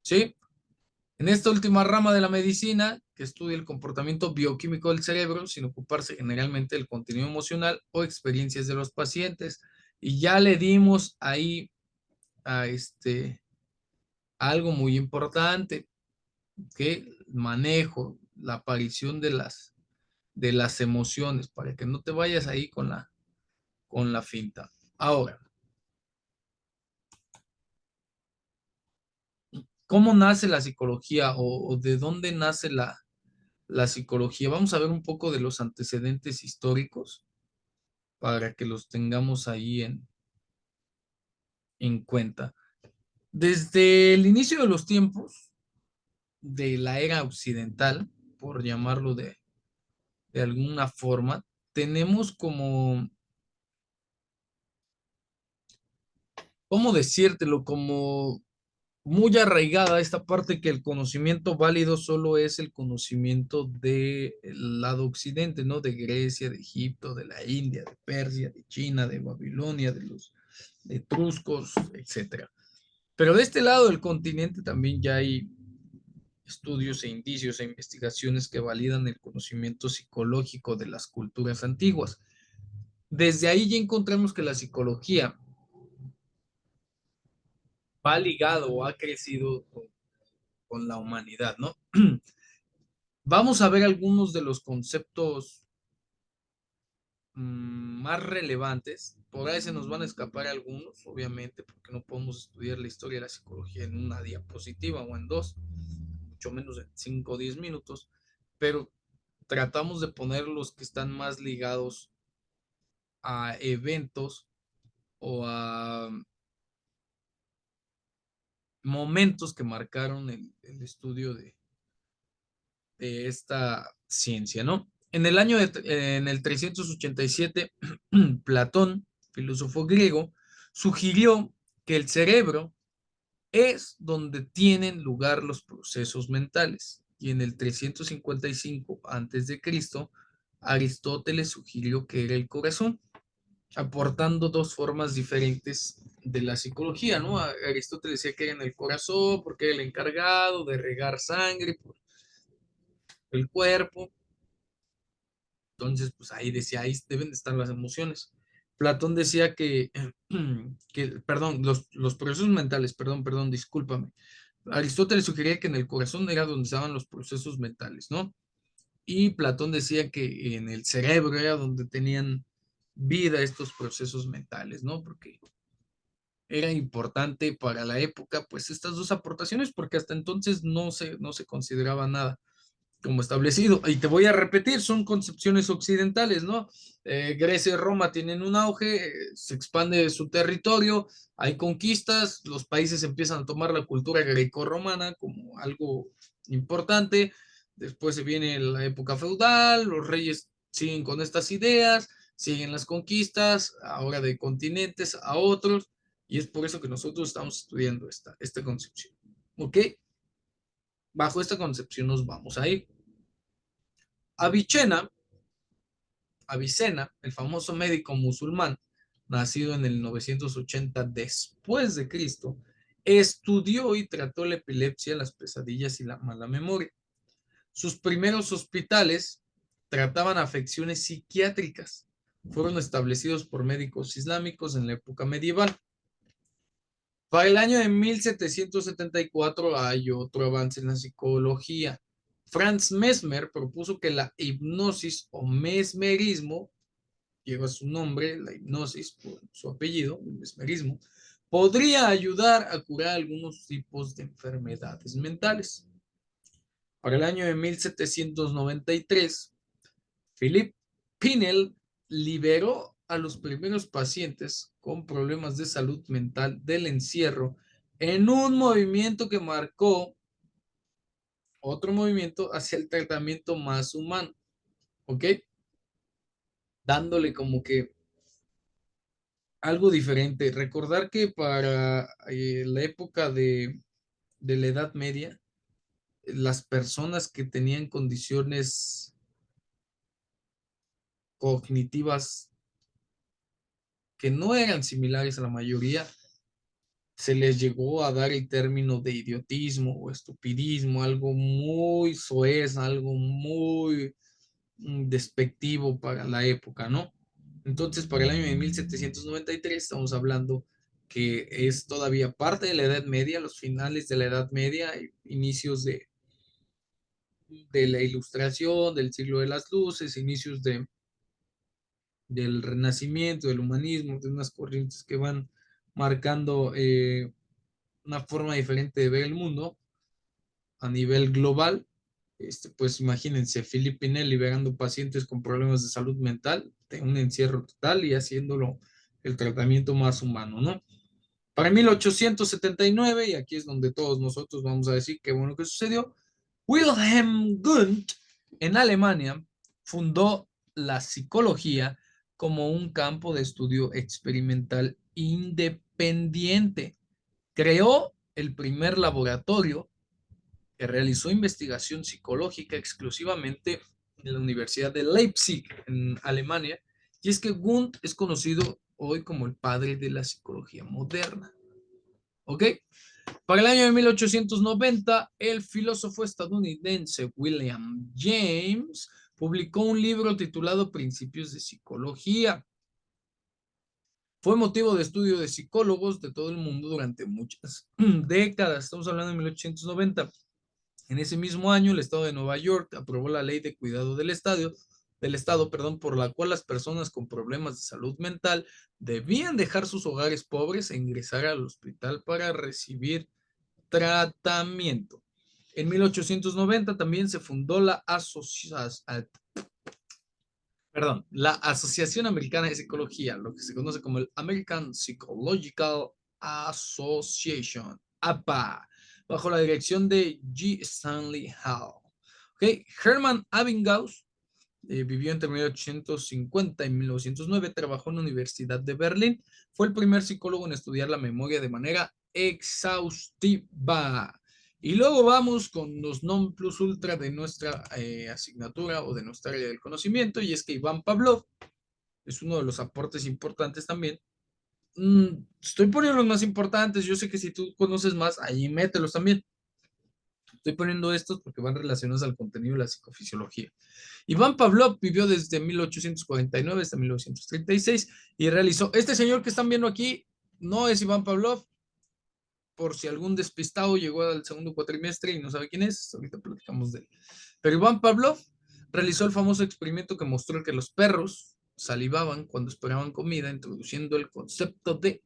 ¿Sí? En esta última rama de la medicina, que estudia el comportamiento bioquímico del cerebro, sin ocuparse generalmente del contenido emocional o experiencias de los pacientes. Y ya le dimos ahí a algo muy importante, que el manejo, la aparición de las emociones, para que no te vayas ahí con la finta. Ahora, ¿cómo nace la psicología o de dónde nace la psicología? Vamos a ver un poco de los antecedentes históricos para que los tengamos ahí en cuenta. Desde el inicio de los tiempos de la era occidental, por llamarlo de alguna forma, tenemos como, ¿cómo decírtelo? Como muy arraigada esta parte que el conocimiento válido solo es el conocimiento del lado occidente, ¿no? De Grecia, de Egipto, de la India, de Persia, de China, de Babilonia, de los etruscos, etcétera. Pero de este lado del continente también ya hay estudios e indicios e investigaciones que validan el conocimiento psicológico de las culturas antiguas. Desde ahí ya encontramos que la psicología va ligado o ha crecido con la humanidad, ¿no? Vamos a ver algunos de los conceptos más relevantes. Por ahí se nos van a escapar algunos, obviamente, porque no podemos estudiar la historia de la psicología en una diapositiva o en dos, mucho menos en 5 o 10 minutos, pero tratamos de poner los que están más ligados a eventos o a momentos que marcaron el estudio de esta ciencia, ¿no? En el 387, Platón, filósofo griego, sugirió que el cerebro es donde tienen lugar los procesos mentales. Y en el 355 a.C., Aristóteles sugirió que era el corazón, aportando dos formas diferentes de la psicología, ¿no? Aristóteles decía que era en el corazón porque era el encargado de regar sangre por el cuerpo. Entonces, pues ahí decía, ahí deben de estar las emociones. Platón decía perdón, los procesos mentales, perdón, discúlpame. Aristóteles sugería que en el corazón era donde estaban los procesos mentales, ¿no? Y Platón decía que en el cerebro era donde tenían vida estos procesos mentales, ¿no? Porque era importante para la época, pues estas dos aportaciones, porque hasta entonces no se consideraba nada como establecido. Y te voy a repetir, son concepciones occidentales, ¿no? Grecia y Roma tienen un auge, se expande su territorio, hay conquistas, los países empiezan a tomar la cultura greco-romana como algo importante, después se viene la época feudal, los reyes siguen con estas ideas, siguen las conquistas, ahora de continentes a otros, y es por eso que nosotros estamos estudiando esta concepción. ¿Ok? Bajo esta concepción nos vamos a ir. Avicena, Avicena, el famoso médico musulmán, nacido en el 980 después de Cristo, estudió y trató la epilepsia, las pesadillas y la mala memoria. Sus primeros hospitales trataban afecciones psiquiátricas. Fueron establecidos por médicos islámicos en la época medieval. Para el año de 1774 hay otro avance en la psicología. Franz Mesmer propuso que la hipnosis o mesmerismo, lleva su nombre, la hipnosis, por su apellido, el mesmerismo, podría ayudar a curar algunos tipos de enfermedades mentales. Para el año de 1793, Philippe Pinel liberó a los primeros pacientes con problemas de salud mental del encierro en un movimiento que marcó otro movimiento hacia el tratamiento más humano, ¿ok? Dándole como que algo diferente. Recordar que para la época de la Edad Media, las personas que tenían condiciones cognitivas que no eran similares a la mayoría, se les llegó a dar el término de idiotismo o estupidismo, algo muy soez, algo muy despectivo para la época, ¿no? Entonces, para el año de 1793 estamos hablando que es todavía parte de la Edad Media, los finales de la Edad Media, inicios de la Ilustración, del siglo de las luces, inicios del Renacimiento, del humanismo, de unas corrientes que van marcando una forma diferente de ver el mundo a nivel global. Pues imagínense, Philip Pinel liberando pacientes con problemas de salud mental, de un encierro total y haciéndolo el tratamiento más humano, ¿no? Para 1879, y aquí es donde todos nosotros vamos a decir qué bueno que sucedió, Wilhelm Wundt en Alemania fundó la psicología como un campo de estudio experimental independiente. Creó el primer laboratorio que realizó investigación psicológica exclusivamente en la Universidad de Leipzig, en Alemania, y es que Wundt es conocido hoy como el padre de la psicología moderna. ¿Ok? Para el año de 1890, el filósofo estadounidense William James publicó un libro titulado Principios de Psicología. Fue motivo de estudio de psicólogos de todo el mundo durante muchas décadas. Estamos hablando de 1890. En ese mismo año, el estado de Nueva York aprobó la ley de cuidado del estadio, del Estado, perdón, por la cual las personas con problemas de salud mental debían dejar sus hogares pobres e ingresar al hospital para recibir tratamiento. En 1890 también se fundó la Asociación Americana de Psicología, lo que se conoce como el American Psychological Association, APA, bajo la dirección de G. Stanley Hall. Okay. Hermann Ebbinghaus vivió entre 1850 y 1909, trabajó en la Universidad de Berlín, fue el primer psicólogo en estudiar la memoria de manera exhaustiva. Y luego vamos con los non plus ultra de nuestra asignatura o de nuestra área del conocimiento, y es que Iván Pavlov es uno de los aportes importantes también. Estoy poniendo los más importantes, yo sé que si tú conoces más, ahí mételos también. Estoy poniendo estos porque van relacionados al contenido de la psicofisiología. Iván Pavlov vivió desde 1849 hasta 1936 y realizó, este señor que están viendo aquí, no es Iván Pavlov, por si algún despistado llegó al segundo cuatrimestre y no sabe quién es, ahorita platicamos de él. Pero Iván Pavlov realizó el famoso experimento que mostró que los perros salivaban cuando esperaban comida, introduciendo el concepto de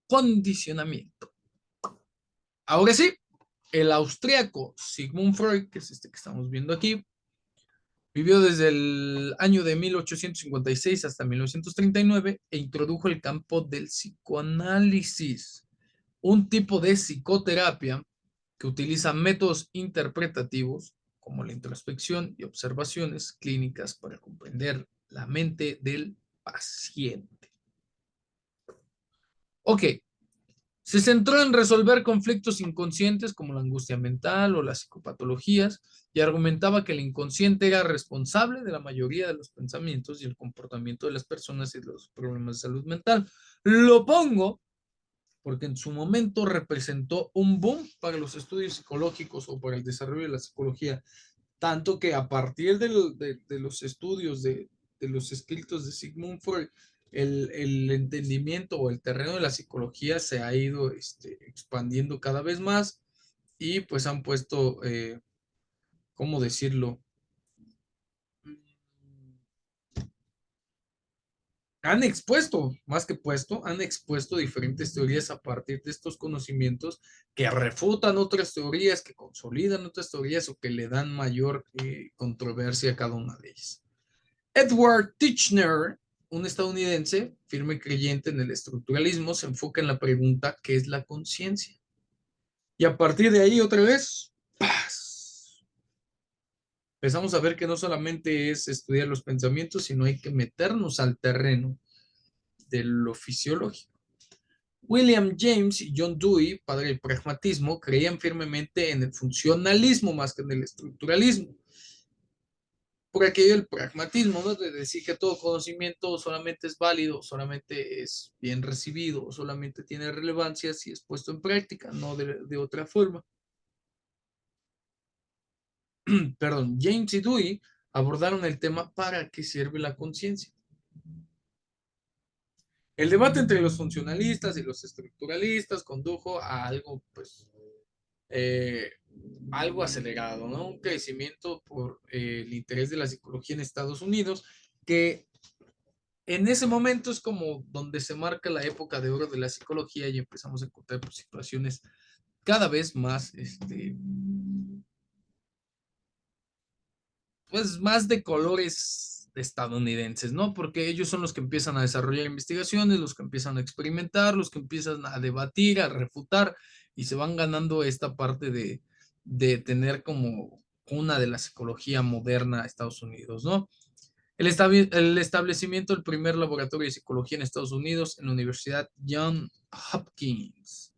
condicionamiento. Ahora sí, el austríaco Sigmund Freud, que es este que estamos viendo aquí, vivió desde el año de 1856 hasta 1939 e introdujo el campo del psicoanálisis, un tipo de psicoterapia que utiliza métodos interpretativos como la introspección y observaciones clínicas para comprender la mente del paciente. Ok, se centró en resolver conflictos inconscientes como la angustia mental o las psicopatologías y argumentaba que el inconsciente era responsable de la mayoría de los pensamientos y el comportamiento de las personas y los problemas de salud mental. Lo pongo porque en su momento representó un boom para los estudios psicológicos o para el desarrollo de la psicología, tanto que a partir de los estudios de los escritos de Sigmund Freud, el entendimiento o el terreno de la psicología se ha ido expandiendo cada vez más y pues han puesto, ¿cómo decirlo? Han expuesto, más que puesto, han expuesto diferentes teorías a partir de estos conocimientos que refutan otras teorías, que consolidan otras teorías o que le dan mayor controversia a cada una de ellas. Edward Titchener, un estadounidense firme creyente en el estructuralismo, se enfoca en la pregunta ¿qué es la conciencia? Y a partir de ahí otra vez, ¡paz! Empezamos a ver que no solamente es estudiar los pensamientos, sino hay que meternos al terreno de lo fisiológico. William James y John Dewey, padre del pragmatismo, creían firmemente en el funcionalismo más que en el estructuralismo. Por aquello el pragmatismo, ¿no? De decir que todo conocimiento solamente es válido, solamente es bien recibido, solamente tiene relevancia si es puesto en práctica, no de otra forma. Perdón, James y Dewey abordaron el tema ¿para qué sirve la conciencia? El debate entre los funcionalistas y los estructuralistas condujo a algo, pues, eh, algo acelerado, ¿no? Un crecimiento por el interés de la psicología en Estados Unidos, que en ese momento es como donde se marca la época de oro de la psicología y empezamos a encontrar pues, situaciones cada vez más, pues más de colores estadounidenses, ¿no? Porque ellos son los que empiezan a desarrollar investigaciones, los que empiezan a experimentar, los que empiezan a debatir, a refutar y se van ganando esta parte de tener como una de la psicología moderna a Estados Unidos, ¿no? El establecimiento del primer laboratorio de psicología en Estados Unidos en la Universidad Johns Hopkins.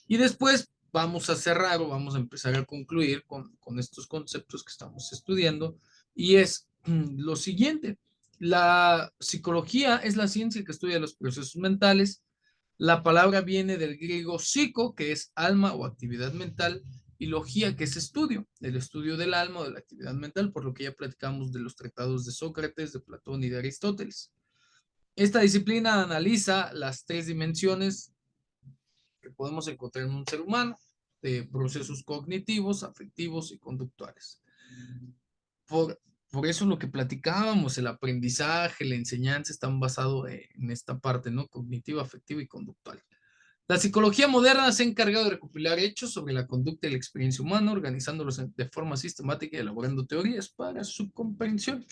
Y después vamos a cerrar o vamos a empezar a concluir con estos conceptos que estamos estudiando. Y es lo siguiente. La psicología es la ciencia que estudia los procesos mentales. La palabra viene del griego psico, que es alma o actividad mental, y logía, que es estudio, el estudio del alma o de la actividad mental, por lo que ya platicamos de los tratados de Sócrates, de Platón y de Aristóteles. Esta disciplina analiza las tres dimensiones que podemos encontrar en un ser humano, de procesos cognitivos, afectivos y conductuales. Por, Por eso lo que platicábamos, el aprendizaje, la enseñanza están basados en esta parte, ¿no? Cognitiva, afectiva y conductual. La psicología moderna se ha encargado de recopilar hechos sobre la conducta y la experiencia humana, organizándolos de forma sistemática y elaborando teorías para su comprensión.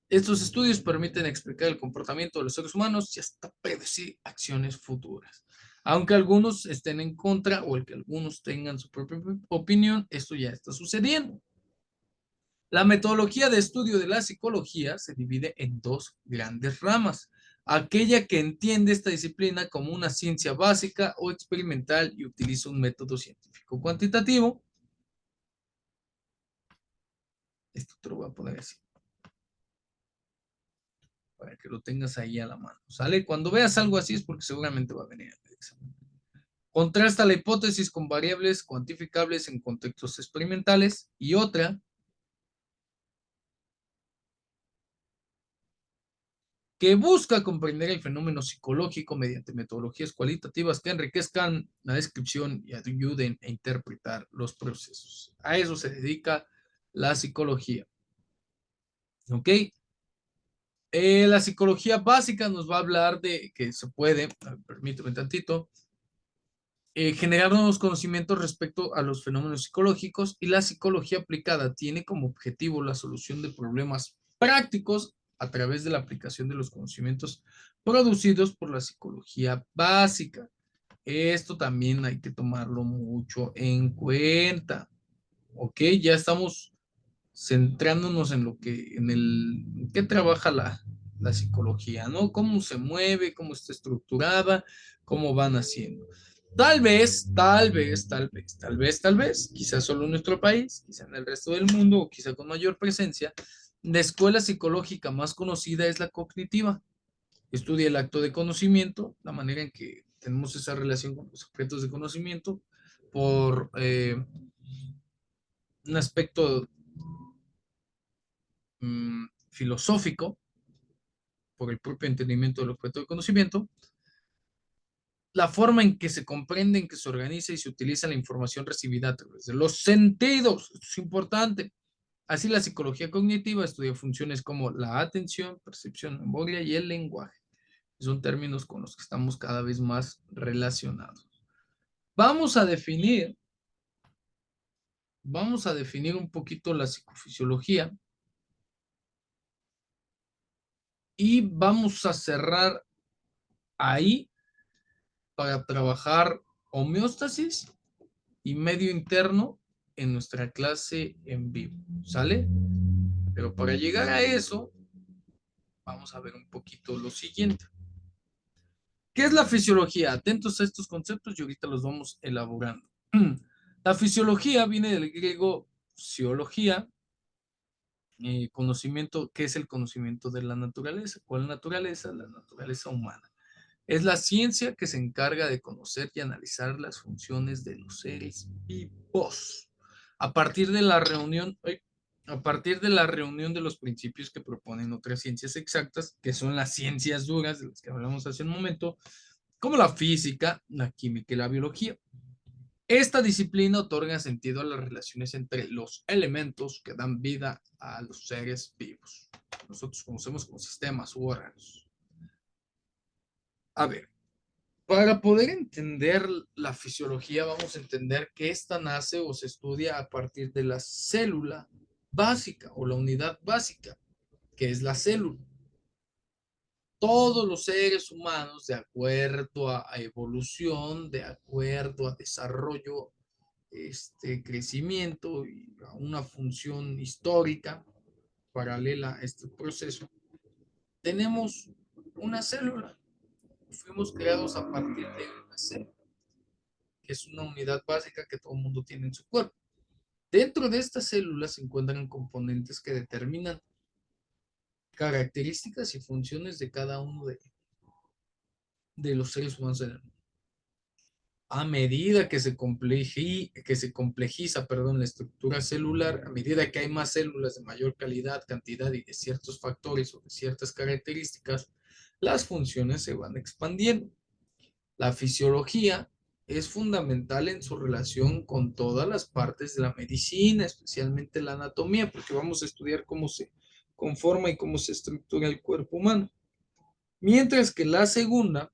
Estos estudios permiten explicar el comportamiento de los seres humanos y hasta predecir acciones futuras. Aunque algunos estén en contra o el que algunos tengan su propia opinión, esto ya está sucediendo. La metodología de estudio de la psicología se divide en dos grandes ramas. Aquella que entiende esta disciplina como una ciencia básica o experimental y utiliza un método científico cuantitativo. Esto te lo voy a poner así, para que lo tengas ahí a la mano. ¿Sale? Cuando veas algo así es porque seguramente va a venir el examen. Contrasta la hipótesis con variables cuantificables en contextos experimentales y otra que busca comprender el fenómeno psicológico mediante metodologías cualitativas que enriquezcan la descripción y ayuden a interpretar los procesos. A eso se dedica la psicología. ¿Ok? La psicología básica nos va a hablar de que se puede, permíteme tantito, generar nuevos conocimientos respecto a los fenómenos psicológicos, y la psicología aplicada tiene como objetivo la solución de problemas prácticos a través de la aplicación de los conocimientos producidos por la psicología básica. Esto también hay que tomarlo mucho en cuenta. ¿Ok? Ya estamos centrándonos en lo que, en qué trabaja la psicología, ¿no? Cómo se mueve, cómo está estructurada, cómo van haciendo. Tal vez, quizás solo en nuestro país, quizás en el resto del mundo, o quizá con mayor presencia, la escuela psicológica más conocida es la cognitiva. Estudia el acto de conocimiento, la manera en que tenemos esa relación con los objetos de conocimiento, por un aspecto filosófico, por el propio entendimiento del objeto de conocimiento, la forma en que se comprende, en que se organiza y se utiliza la información recibida a través de los sentidos. Esto es importante. Así, la psicología cognitiva estudia funciones como la atención, percepción, memoria y el lenguaje. Son términos con los que estamos cada vez más relacionados. Vamos a definir, vamos a definir un poquito la psicofisiología y vamos a cerrar ahí para trabajar homeostasis y medio interno en nuestra clase en vivo, ¿sale? Pero para llegar a eso, vamos a ver un poquito lo siguiente. ¿Qué es la fisiología? Atentos a estos conceptos y ahorita los vamos elaborando. La fisiología viene del griego fisiología, conocimiento, ¿qué es el conocimiento de la naturaleza? ¿Cuál naturaleza? La naturaleza humana. Es la ciencia que se encarga de conocer y analizar las funciones de los seres vivos. A partir de la reunión, a partir de la reunión de los principios que proponen otras ciencias exactas, que son las ciencias duras de las que hablamos hace un momento, como la física, la química y la biología. Esta disciplina otorga sentido a las relaciones entre los elementos que dan vida a los seres vivos. Nosotros conocemos como sistemas u órganos. A ver, para poder entender la fisiología, vamos a entender que esta nace o se estudia a partir de la célula básica o la unidad básica, que es la célula. Todos los seres humanos, de acuerdo a evolución, de acuerdo a desarrollo, crecimiento y a una función histórica paralela a este proceso, tenemos una célula. Fuimos creados a partir de una célula, que es una unidad básica que todo el mundo tiene en su cuerpo. Dentro de estas células se encuentran componentes que determinan características y funciones de cada uno de los seres humanos en el mundo. A medida que se complejiza, perdón, la estructura celular, a medida que hay más células de mayor calidad, cantidad y de ciertos factores o de ciertas características, las funciones se van expandiendo. La fisiología es fundamental en su relación con todas las partes de la medicina, especialmente la anatomía, porque vamos a estudiar conforma y cómo se estructura el cuerpo humano. Mientras que la segunda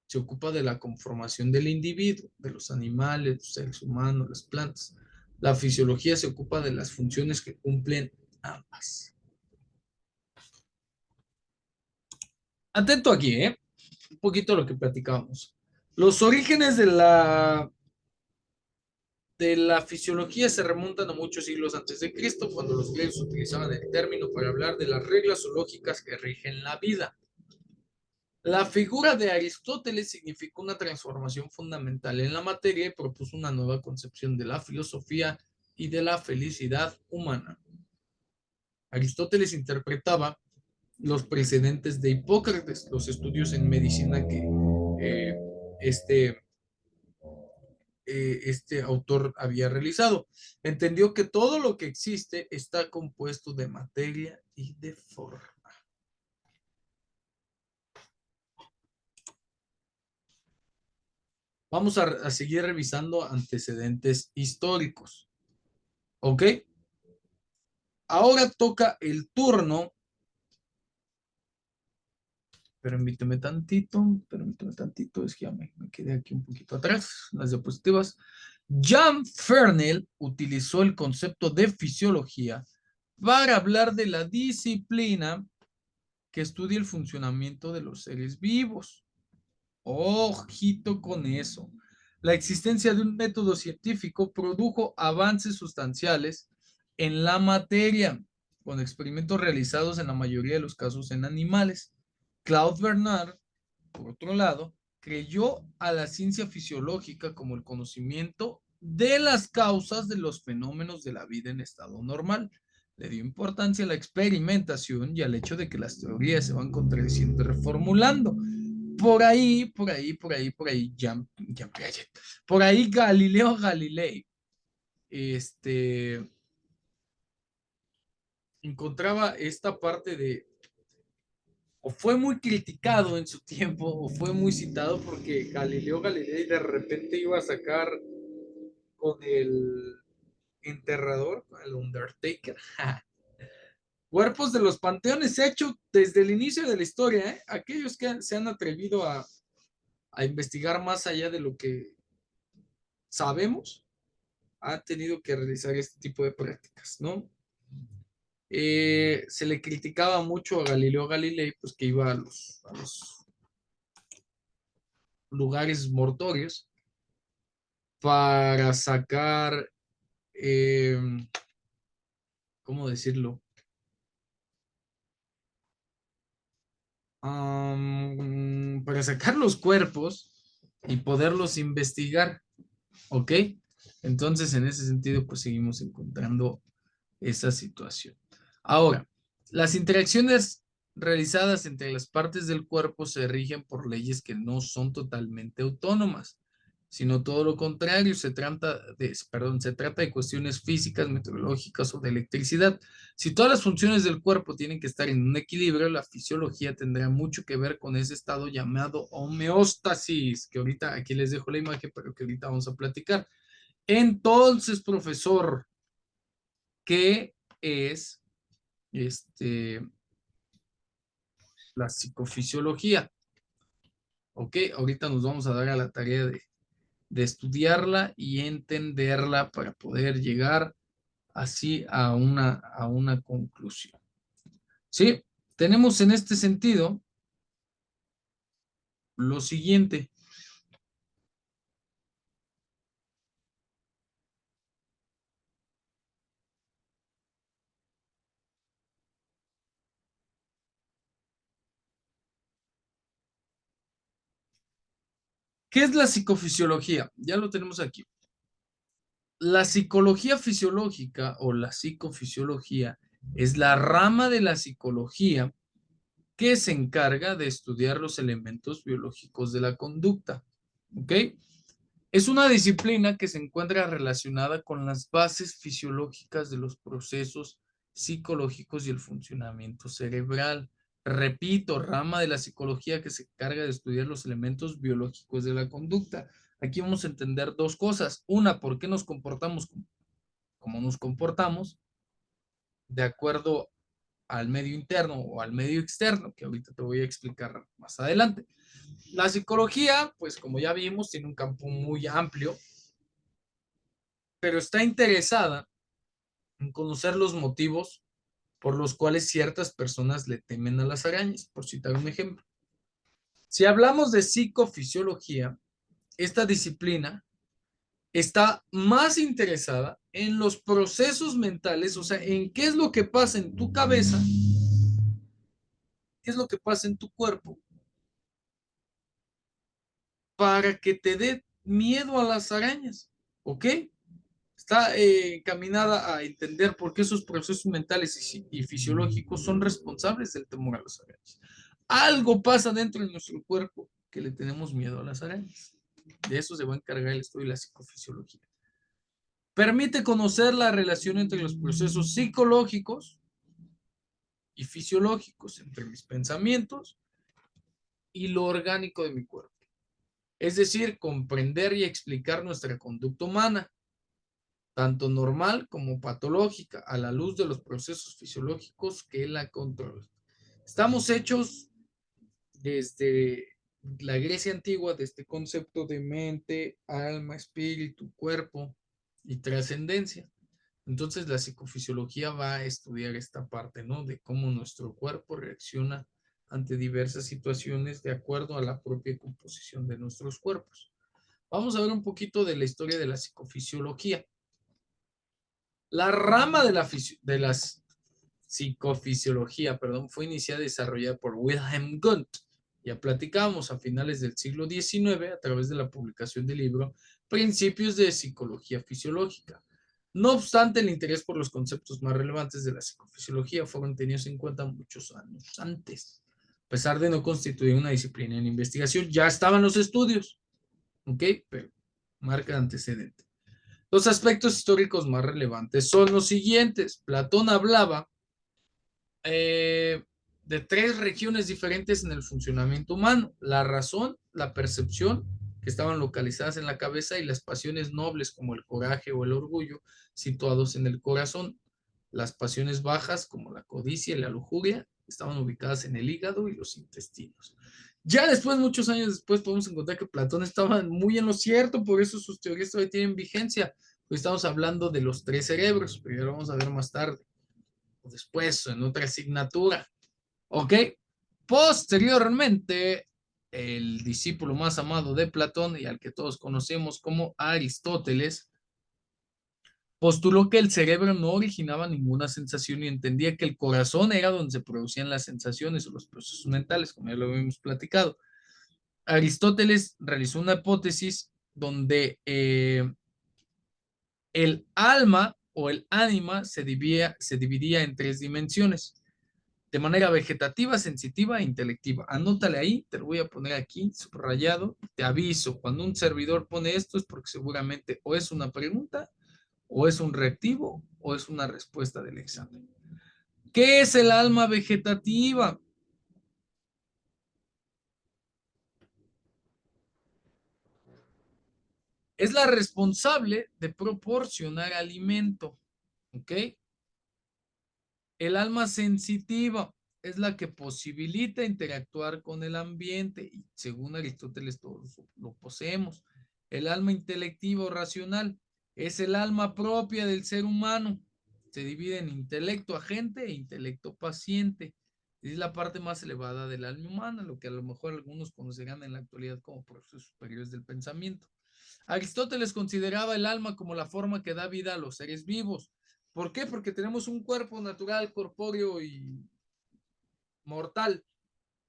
se ocupa de la conformación del individuo, de los animales, los seres humanos, las plantas. La fisiología se ocupa de las funciones que cumplen ambas. Atento aquí, ¿eh? Un poquito lo que platicábamos. Los orígenes de la fisiología se remontan a muchos siglos antes de Cristo, cuando los griegos utilizaban el término para hablar de las reglas zoológicas que rigen la vida. La figura de Aristóteles significó una transformación fundamental en la materia y propuso una nueva concepción de la filosofía y de la felicidad humana. Aristóteles interpretaba los precedentes de Hipócrates, los estudios en medicina que eh, este, este autor había realizado. Entendió que todo lo que existe está compuesto de materia y de forma. Vamos a seguir revisando antecedentes históricos. ¿Ok? Ahora toca el turno. Permíteme tantito, es que ya me quedé aquí un poquito atrás, las diapositivas. Jean Fernel utilizó el concepto de fisiología para hablar de la disciplina que estudia el funcionamiento de los seres vivos. Ojito con eso. La existencia de un método científico produjo avances sustanciales en la materia, con experimentos realizados en la mayoría de los casos en animales. Claude Bernard, por otro lado, creyó a la ciencia fisiológica como el conocimiento de las causas de los fenómenos de la vida en estado normal. Le dio importancia a la experimentación y al hecho de que las teorías se van contradiciendo y reformulando. Jean Piaget. Por ahí Galileo Galilei encontraba esta parte de, o fue muy criticado en su tiempo, o fue muy citado porque Galileo Galilei de repente iba a sacar con el enterrador, con el Undertaker, cuerpos de los panteones hechos desde el inicio de la historia, ¿eh? Aquellos que se han atrevido a investigar más allá de lo que sabemos, han tenido que realizar este tipo de prácticas, ¿no? Se le criticaba mucho a Galileo Galilei, pues que iba a los lugares mortuorios para sacar, eh, ¿cómo decirlo? Para sacar los cuerpos y poderlos investigar, ¿ok? Entonces, en ese sentido, pues seguimos encontrando esa situación. Ahora, las interacciones realizadas entre las partes del cuerpo se rigen por leyes que no son totalmente autónomas, sino todo lo contrario, se trata de cuestiones físicas, meteorológicas o de electricidad. Si todas las funciones del cuerpo tienen que estar en un equilibrio, la fisiología tendrá mucho que ver con ese estado llamado homeostasis, que ahorita aquí les dejo la imagen, pero que ahorita vamos a platicar. Entonces, profesor, ¿qué es la psicofisiología? Ok, ahorita nos vamos a dar a la tarea de estudiarla y entenderla para poder llegar así a una conclusión. Sí, tenemos en este sentido lo siguiente. ¿Qué es la psicofisiología? Ya lo tenemos aquí. La psicología fisiológica o la psicofisiología es la rama de la psicología que se encarga de estudiar los elementos biológicos de la conducta. ¿Ok? Es una disciplina que se encuentra relacionada con las bases fisiológicas de los procesos psicológicos y el funcionamiento cerebral. Repito, rama de la psicología que se encarga de estudiar los elementos biológicos de la conducta. Aquí vamos a entender dos cosas. Una, por qué nos comportamos como nos comportamos. de acuerdo al medio interno o al medio externo, que ahorita te voy a explicar más adelante. La psicología, pues como ya vimos, tiene un campo muy amplio, pero está interesada en conocer los motivos por los cuales ciertas personas le temen a las arañas, por citar un ejemplo. Si hablamos de psicofisiología, esta disciplina está más interesada en los procesos mentales, o sea, en qué es lo que pasa en tu cabeza, qué es lo que pasa en tu cuerpo, para que te dé miedo a las arañas, ¿ok? Está encaminada a entender por qué esos procesos mentales y fisiológicos son responsables del temor a las arañas. Algo pasa dentro de nuestro cuerpo que le tenemos miedo a las arañas. De eso se va a encargar el estudio de la psicofisiología. Permite conocer la relación entre los procesos psicológicos y fisiológicos, entre mis pensamientos y lo orgánico de mi cuerpo. Es decir, comprender y explicar nuestra conducta humana, tanto normal como patológica, a la luz de los procesos fisiológicos que la controlan. Estamos hechos desde la Grecia antigua de este concepto de mente, alma, espíritu, cuerpo y trascendencia. Entonces la psicofisiología va a estudiar esta parte, ¿no? De cómo nuestro cuerpo reacciona ante diversas situaciones de acuerdo a la propia composición de nuestros cuerpos. Vamos a ver un poquito de la historia de la psicofisiología. La rama de la psicofisiología, perdón, fue iniciada y desarrollada por Wilhelm Wundt. Ya platicamos a finales del siglo XIX a través de la publicación del libro Principios de Psicología Fisiológica. No obstante, el interés por los conceptos más relevantes de la psicofisiología fueron tenidos en cuenta muchos años antes. A pesar de no constituir una disciplina en investigación, ya estaban los estudios, ¿ok? Pero marca antecedente. Los aspectos históricos más relevantes son los siguientes. Platón hablaba de tres regiones diferentes en el funcionamiento humano: la razón, la percepción, que estaban localizadas en la cabeza, y las pasiones nobles como el coraje o el orgullo, situados en el corazón. Las pasiones bajas como la codicia y la lujuria estaban ubicadas en el hígado y los intestinos. Ya después, muchos años después, podemos encontrar que Platón estaba muy en lo cierto, por eso sus teorías todavía tienen vigencia. Hoy estamos hablando de los tres cerebros, pero ya lo vamos a ver más tarde, o después, en otra asignatura. ¿Ok? Posteriormente, el discípulo más amado de Platón y al que todos conocemos como Aristóteles, postuló que el cerebro no originaba ninguna sensación y entendía que el corazón era donde se producían las sensaciones o los procesos mentales, como ya lo habíamos platicado. Aristóteles realizó una hipótesis donde el alma o el ánima se dividía en tres dimensiones: de manera vegetativa, sensitiva e intelectiva. Anótale ahí, te lo voy a poner aquí subrayado. Te aviso, cuando un servidor pone esto es porque seguramente o es una pregunta, o es un reactivo, o es una respuesta del examen. ¿Qué es el alma vegetativa? Es la responsable de proporcionar alimento, ¿ok? El alma sensitiva es la que posibilita interactuar con el ambiente y según Aristóteles todos lo poseemos. El alma intelectiva o racional es el alma propia del ser humano. Se divide en intelecto agente e intelecto paciente. Es la parte más elevada del alma humana, lo que a lo mejor algunos conocerán en la actualidad como procesos superiores del pensamiento. Aristóteles consideraba el alma como la forma que da vida a los seres vivos. ¿Por qué? Porque tenemos un cuerpo natural, corpóreo y mortal,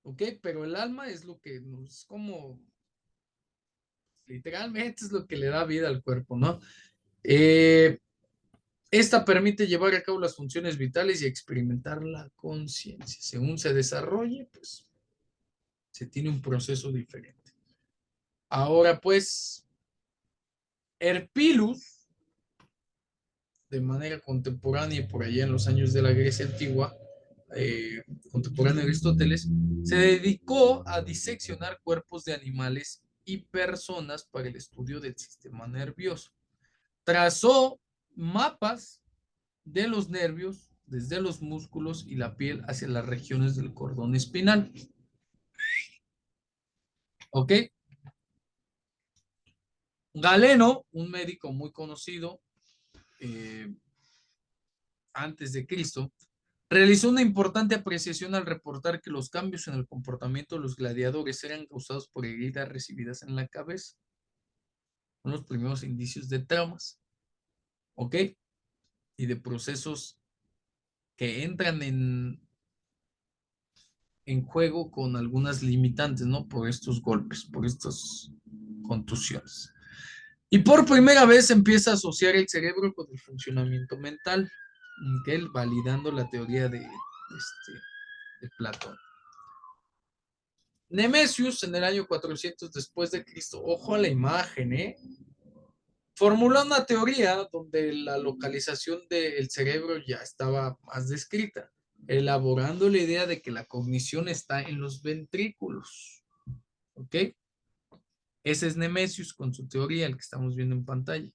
¿ok? Pero el alma es lo que nos, como, literalmente es lo que le da vida al cuerpo, ¿no? Eh, Esta permite llevar a cabo las funciones vitales y experimentar la conciencia. Según se desarrolle, pues se tiene un proceso diferente. Ahora, pues, Herpilus, de manera contemporánea y por allá en los años de la Grecia antigua, contemporáneo de Aristóteles, se dedicó a diseccionar cuerpos de animales y personas para el estudio del sistema nervioso. Trazó mapas de los nervios desde los músculos y la piel hacia las regiones del cordón espinal. ¿Ok? Galeno, un médico muy conocido antes de Cristo, realizó una importante apreciación al reportar que los cambios en el comportamiento de los gladiadores eran causados por heridas recibidas en la cabeza. Son los primeros indicios de traumas, ¿ok? Y de procesos que entran en juego con algunas limitantes, ¿no? Por estos golpes, por estas contusiones. Y por primera vez empieza a asociar el cerebro con el funcionamiento mental, ¿ok? Validando la teoría de Platón. Nemesius, en el año 400 después de Cristo, ojo a la imagen, formuló una teoría donde la localización del cerebro ya estaba más descrita, elaborando la idea de que la cognición está en los ventrículos. ¿Ok? Ese es Nemesius con su teoría, el que estamos viendo en pantalla.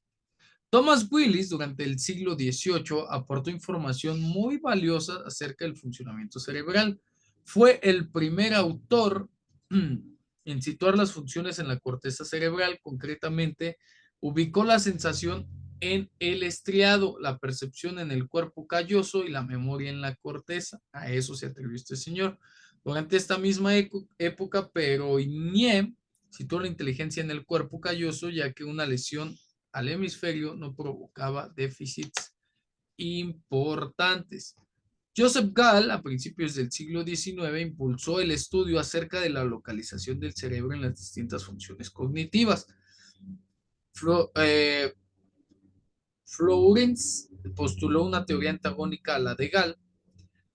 Thomas Willis, durante el siglo XVIII, aportó información muy valiosa acerca del funcionamiento cerebral. Fue el primer autor en situar las funciones en la corteza cerebral. Concretamente, ubicó la sensación en el estriado, la percepción en el cuerpo calloso y la memoria en la corteza. A eso se atribuyó este señor. Durante esta misma época, Perroinier situó la inteligencia en el cuerpo calloso, ya que una lesión al hemisferio no provocaba déficits importantes. Joseph Gall, a principios del siglo XIX, impulsó el estudio acerca de la localización del cerebro en las distintas funciones cognitivas. Florence postuló una teoría antagónica a la de Gall,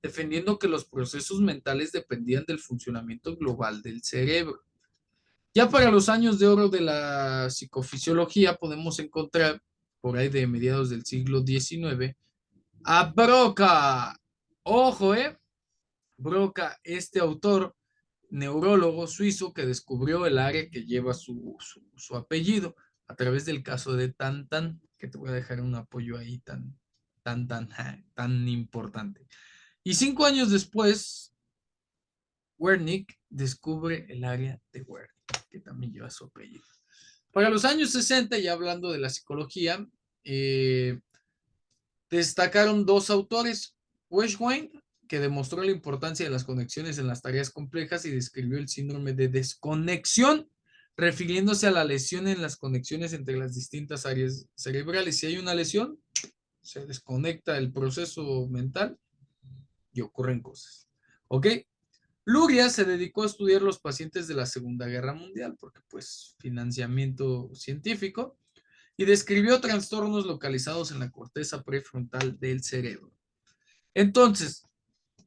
defendiendo que los procesos mentales dependían del funcionamiento global del cerebro. Ya para los años de oro de la psicofisiología podemos encontrar, por ahí de mediados del siglo XIX, a Broca. Ojo, Broca, este autor neurólogo suizo que descubrió el área que lleva su apellido a través del caso de Tan, que te voy a dejar un apoyo ahí tan importante. Y 5 años después, Wernicke descubre el área de Wernicke, que también lleva su apellido. Para los años 60, ya hablando de la psicología, destacaron dos autores, Weschwein, que demostró la importancia de las conexiones en las tareas complejas y describió el síndrome de desconexión, refiriéndose a la lesión en las conexiones entre las distintas áreas cerebrales. Si hay una lesión, se desconecta el proceso mental y ocurren cosas. ¿Ok? Luria se dedicó a estudiar los pacientes de la Segunda Guerra Mundial, porque pues financiamiento científico, y describió trastornos localizados en la corteza prefrontal del cerebro. Entonces,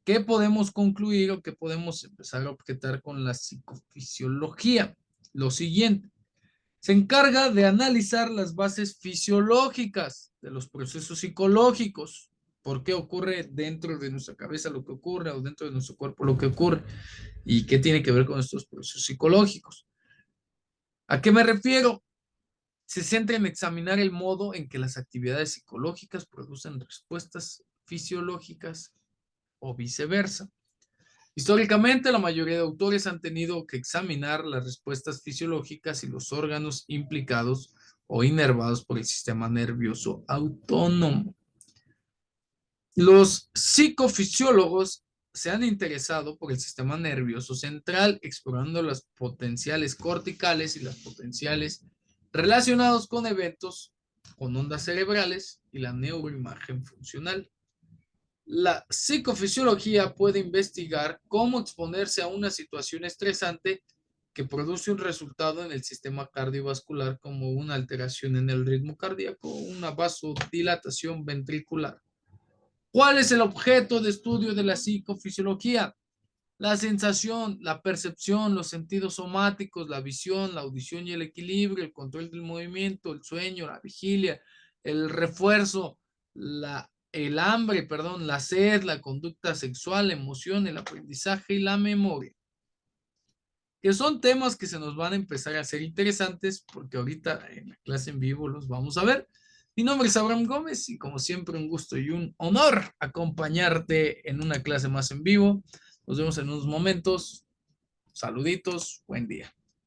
¿qué podemos concluir o qué podemos empezar a objetar con la psicofisiología? Lo siguiente, se encarga de analizar las bases fisiológicas de los procesos psicológicos. ¿Por qué ocurre dentro de nuestra cabeza lo que ocurre o dentro de nuestro cuerpo lo que ocurre? ¿Y qué tiene que ver con estos procesos psicológicos? ¿A qué me refiero? Se centra en examinar el modo en que las actividades psicológicas producen respuestas fisiológicas o viceversa. Históricamente, la mayoría de autores han tenido que examinar las respuestas fisiológicas y los órganos implicados o inervados por el sistema nervioso autónomo. Los psicofisiólogos se han interesado por el sistema nervioso central, explorando las potenciales corticales y las potenciales relacionados con eventos con ondas cerebrales y la neuroimagen funcional. La psicofisiología puede investigar cómo exponerse a una situación estresante que produce un resultado en el sistema cardiovascular, como una alteración en el ritmo cardíaco o una vasodilatación ventricular. ¿Cuál es el objeto de estudio de la psicofisiología? La sensación, la percepción, los sentidos somáticos, la visión, la audición y el equilibrio, el control del movimiento, el sueño, la vigilia, el refuerzo, el hambre, perdón, la sed, la conducta sexual, la emoción, el aprendizaje y la memoria. Que son temas que se nos van a empezar a hacer interesantes porque ahorita en la clase en vivo los vamos a ver. Mi nombre es Abraham Gómez y como siempre un gusto y un honor acompañarte en una clase más en vivo. Nos vemos en unos momentos. Saluditos, buen día.